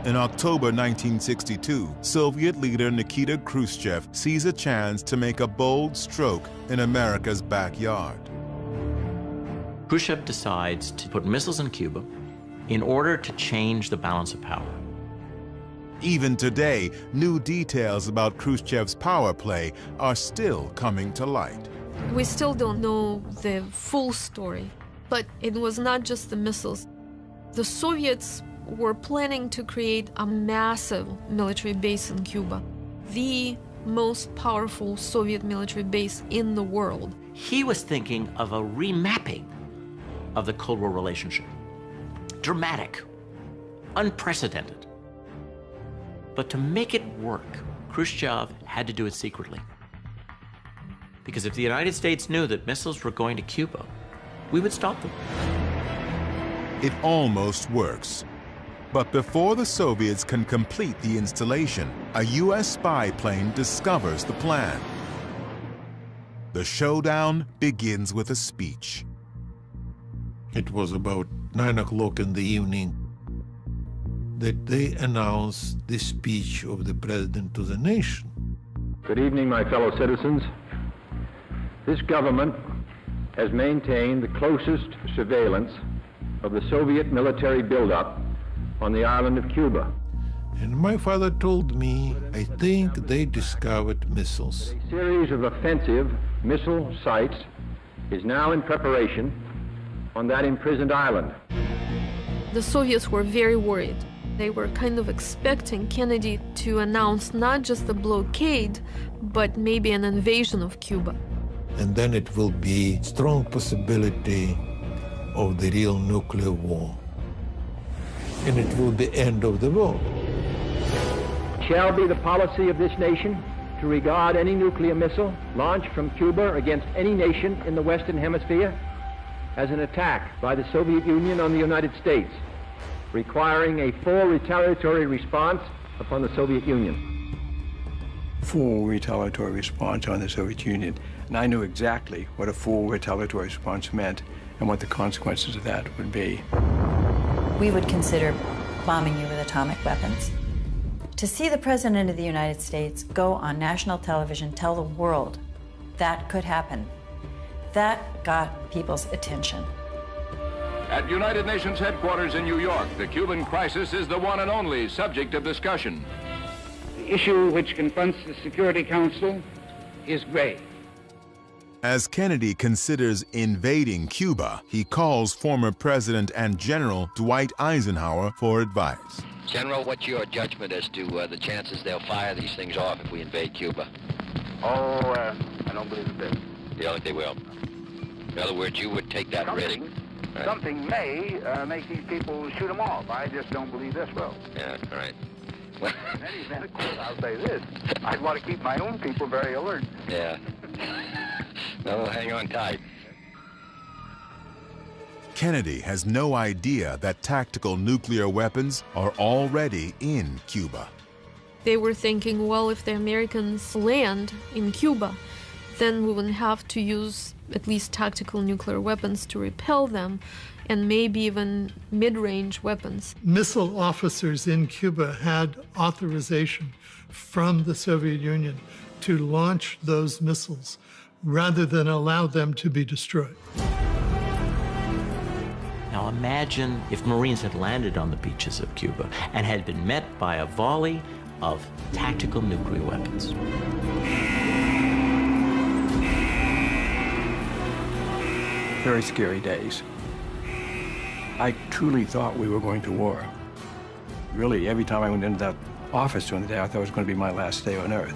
In October 1962, Soviet leader Nikita Khrushchev sees a chance to make a bold stroke in America's backyard. Khrushchev decides to put missiles in Cuba in order to change the balance of power. Even today, new details about Khrushchev's power play are still coming to light. We still don't know the full story, but it was not just the missiles. The Soviets were planning to create a massive military base in Cuba, the most powerful Soviet military base in the world. He was thinking of a remapping of the Cold War relationship. Dramatic, unprecedented. But to make it work, Khrushchev had to do it secretly. Because if the United States knew that missiles were going to Cuba, we would stop them. It almost works. But before the Soviets can complete the installation, a U.S. spy plane discovers the plan. The showdown begins with a speech. It was about 9 o'clock in the evening that they announced the speech of the President to the nation. Good evening, my fellow citizens. This government has maintained the closest surveillance of the Soviet military buildup on the island of Cuba. And my father told me, I think they discovered missiles. A series of offensive missile sites is now in preparation on that imprisoned island. The Soviets were very worried. They were kind of expecting Kennedy to announce not just a blockade, but maybe an invasion of Cuba. And then it will be strong possibility of the real nuclear war. And it will be end of the world. It shall be the policy of this nation to regard any nuclear missile launched from Cuba against any nation in the Western Hemisphere as an attack by the Soviet Union on the United States, requiring a full retaliatory response upon the Soviet Union. Full retaliatory response on the Soviet Union. And I knew exactly what a full retaliatory response meant and what the consequences of that would be. We would consider bombing you with atomic weapons. To see the President of the United States go on national television, tell the world that could happen, that got people's attention. At United Nations headquarters in New York, the Cuban crisis is the one and only subject of discussion. The issue which confronts the Security Council is grave. As Kennedy considers invading Cuba, he calls former President and General Dwight Eisenhower for advice. General, what's your judgment as to the chances they'll fire these things off if we invade Cuba? I don't believe a bit. You don't think they will? In other words, you would take that risk. Right. Something may make these people shoot them off. I just don't believe this will. Yeah, all right. In any event, of course, I'll say this. I'd want to keep my own people very alert. Yeah. No, hang on tight. Kennedy has no idea that tactical nuclear weapons are already in Cuba. They were thinking, well, if the Americans land in Cuba, then we wouldn't have to use at least tactical nuclear weapons to repel them, and maybe even mid-range weapons. Missile officers in Cuba had authorization from the Soviet Union to launch those missiles rather than allow them to be destroyed. Now imagine if Marines had landed on the beaches of Cuba and had been met by a volley of tactical nuclear weapons. Very scary days. I truly thought we were going to war. Really, every time I went into that office during the day, I thought it was going to be my last day on Earth.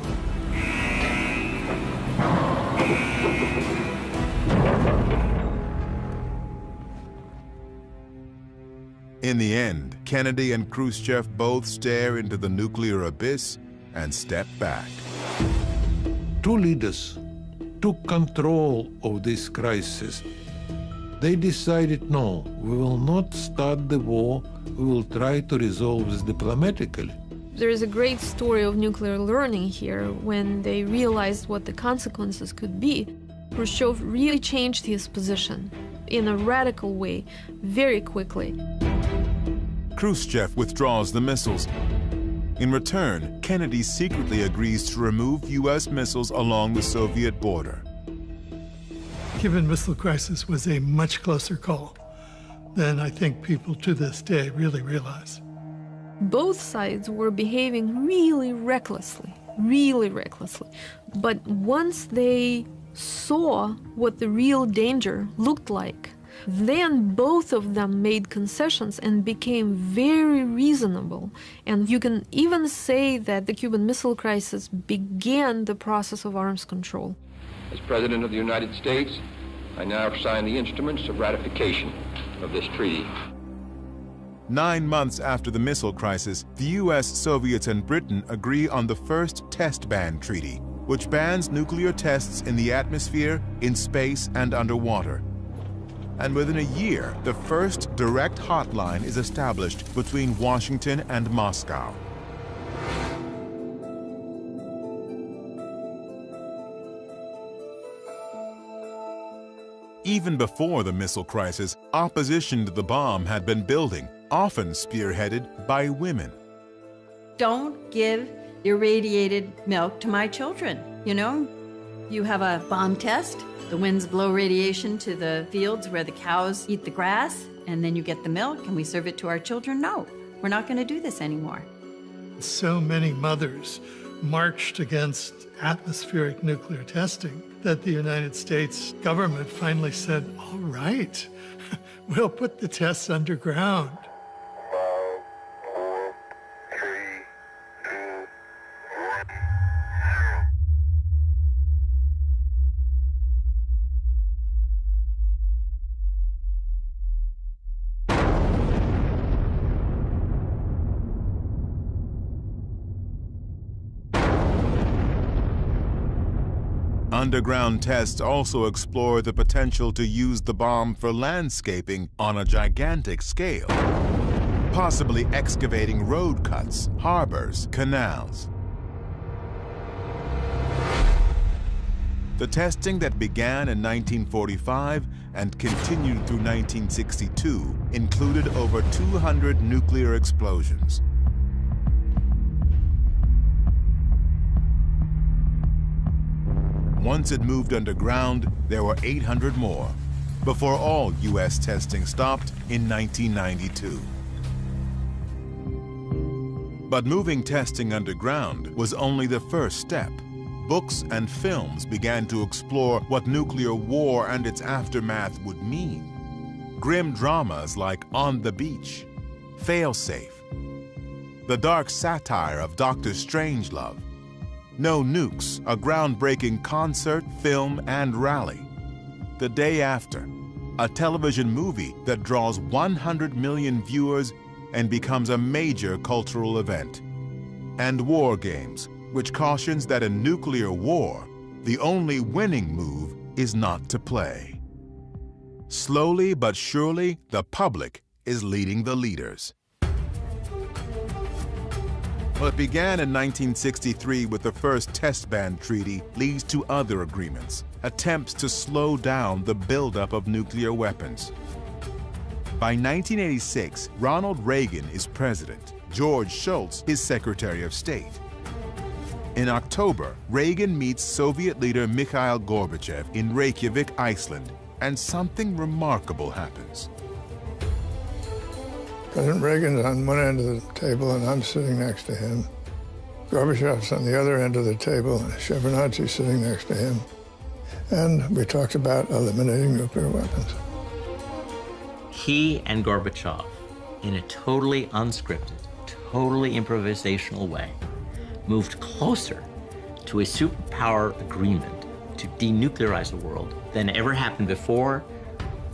In the end, Kennedy and Khrushchev both stare into the nuclear abyss and step back. Two leaders took control of this crisis. They decided, no, we will not start the war, we will try to resolve this diplomatically. There is a great story of nuclear learning here. When they realized what the consequences could be, Khrushchev really changed his position in a radical way, very quickly. Khrushchev withdraws the missiles. In return, Kennedy secretly agrees to remove U.S. missiles along the Soviet border. Cuban Missile Crisis was a much closer call than I think people to this day really realize. Both sides were behaving really recklessly. But once they saw what the real danger looked like, then both of them made concessions and became very reasonable. And you can even say that the Cuban Missile Crisis began the process of arms control. As President of the United States, I now sign the instruments of ratification of this treaty. 9 months after the missile crisis, the US, Soviets, and Britain agree on the first Test Ban Treaty, which bans nuclear tests in the atmosphere, in space, and underwater. And within a year, the first direct hotline is established between Washington and Moscow. Even before the missile crisis, opposition to the bomb had been building, often spearheaded by women. Don't give irradiated milk to my children, you know? You have a bomb test, the winds blow radiation to the fields where the cows eat the grass, and then you get the milk and we serve it to our children. No, we're not going to do this anymore. So many mothers marched against atmospheric nuclear testing that the United States government finally said, all right, we'll put the tests underground. Underground tests also explore the potential to use the bomb for landscaping on a gigantic scale, possibly excavating road cuts, harbors, canals. The testing that began in 1945 and continued through 1962 included over 200 nuclear explosions. Once it moved underground, there were 800 more, before all U.S. testing stopped in 1992. But moving testing underground was only the first step. Books and films began to explore what nuclear war and its aftermath would mean. Grim dramas like On the Beach, Failsafe, the dark satire of Dr. Strangelove, No Nukes, a groundbreaking concert, film, and rally. The Day After, a television movie that draws 100 million viewers and becomes a major cultural event. And War Games, which cautions that in nuclear war, the only winning move is not to play. Slowly but surely, the public is leading the leaders. What began in 1963 with the first Test Ban Treaty leads to other agreements, attempts to slow down the buildup of nuclear weapons. By 1986, Ronald Reagan is president, George Shultz is Secretary of State. In October, Reagan meets Soviet leader Mikhail Gorbachev in Reykjavik, Iceland, and something remarkable happens. President Reagan's on one end of the table, and I'm sitting next to him. Gorbachev's on the other end of the table, and Shevardnadze's sitting next to him. And we talked about eliminating nuclear weapons. He and Gorbachev, in a totally unscripted, totally improvisational way, moved closer to a superpower agreement to denuclearize the world than ever happened before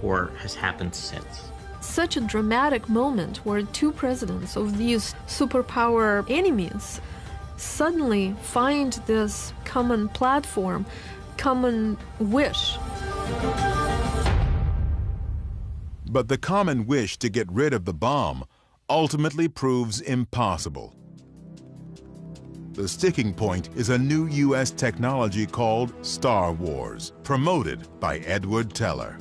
or has happened since. Such a dramatic moment where two presidents of these superpower enemies suddenly find this common platform, common wish. But the common wish to get rid of the bomb ultimately proves impossible. The sticking point is a new U.S. technology called Star Wars, promoted by Edward Teller.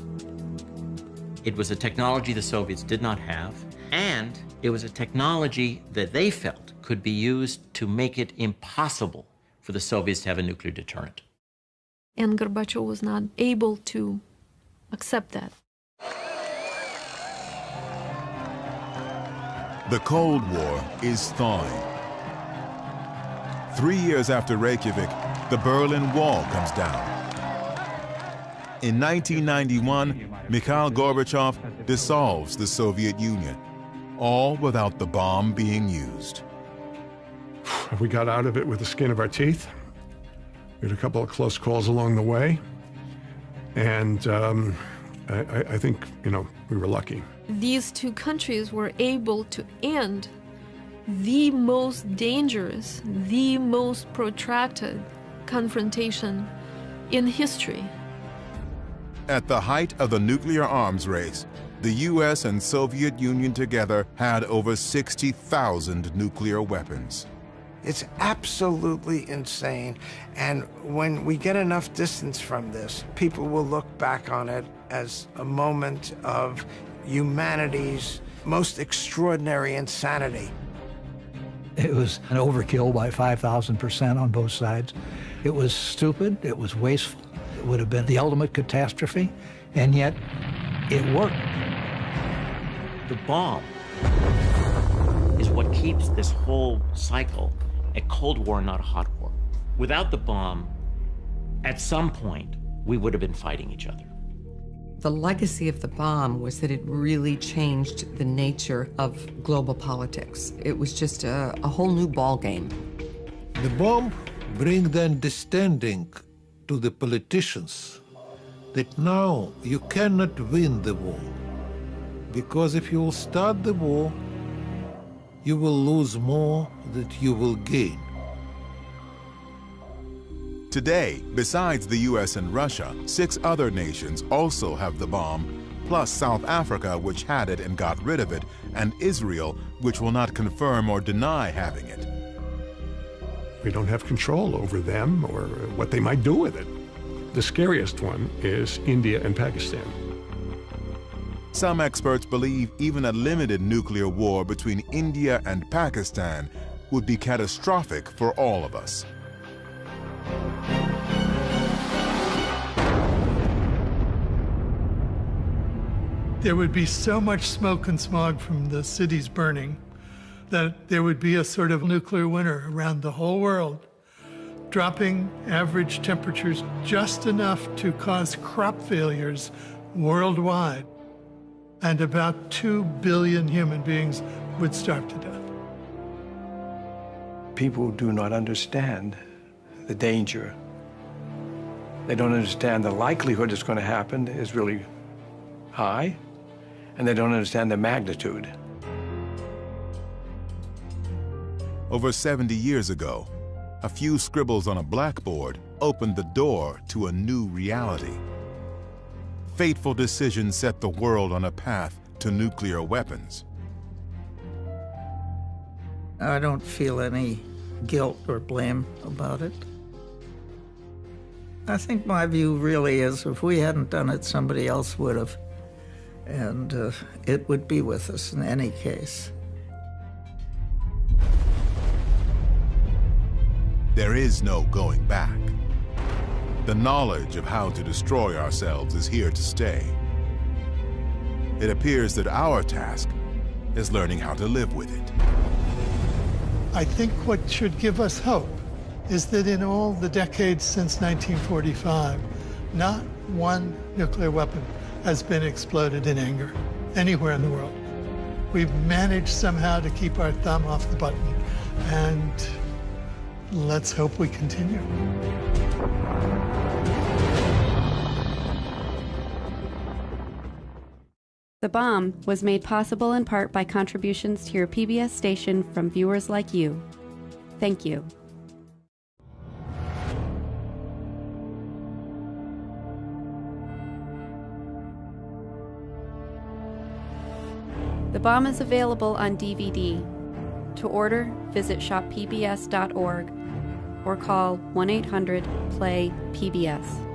It was a technology the Soviets did not have, and it was a technology that they felt could be used to make it impossible for the Soviets to have a nuclear deterrent. And Gorbachev was not able to accept that. The Cold War is thawing. 3 years after Reykjavik, the Berlin Wall comes down. In 1991, Mikhail Gorbachev dissolves the Soviet Union, all without the bomb being used. We got out of it with the skin of our teeth. We had a couple of close calls along the way. And I think, we were lucky. These two countries were able to end the most dangerous, the most protracted confrontation in history. At the height of the nuclear arms race, the U.S. and Soviet Union together had over 60,000 nuclear weapons. It's absolutely insane. And when we get enough distance from this, people will look back on it as a moment of humanity's most extraordinary insanity. It was an overkill by 5,000% on both sides. It was stupid, it was wasteful, it would have been the ultimate catastrophe, and yet it worked. The bomb is what keeps this whole cycle a Cold War, not a hot war. Without the bomb, at some point, we would have been fighting each other. The legacy of the bomb was that it really changed the nature of global politics. It was just a whole new ballgame. The bomb brings the understanding to the politicians that now you cannot win the war. Because if you will start the war, you will lose more than you will gain. Today, besides the U.S. and Russia, 6 other nations also have the bomb, plus South Africa, which had it and got rid of it, and Israel, which will not confirm or deny having it. We don't have control over them or what they might do with it. The scariest one is India and Pakistan. Some experts believe even a limited nuclear war between India and Pakistan would be catastrophic for all of us. There would be so much smoke and smog from the cities burning that there would be a sort of nuclear winter around the whole world, dropping average temperatures just enough to cause crop failures worldwide. And about 2 billion human beings would starve to death. People do not understand the danger. They don't understand the likelihood it's going to happen is really high, and they don't understand the magnitude. Over 70 years ago, a few scribbles on a blackboard opened the door to a new reality. Fateful decisions set the world on a path to nuclear weapons. I don't feel any guilt or blame about it. I think my view really is if we hadn't done it, somebody else would have. And it would be with us in any case. There is no going back. The knowledge of how to destroy ourselves is here to stay. It appears that our task is learning how to live with it. I think what should give us hope is that in all the decades since 1945, not one nuclear weapon has been exploded in anger anywhere in the world. We've managed somehow to keep our thumb off the button, and let's hope we continue. The Bomb was made possible in part by contributions to your PBS station from viewers like you. Thank you. The Bomb is available on DVD. To order, visit shoppbs.org or call 1-800-PLAY-PBS.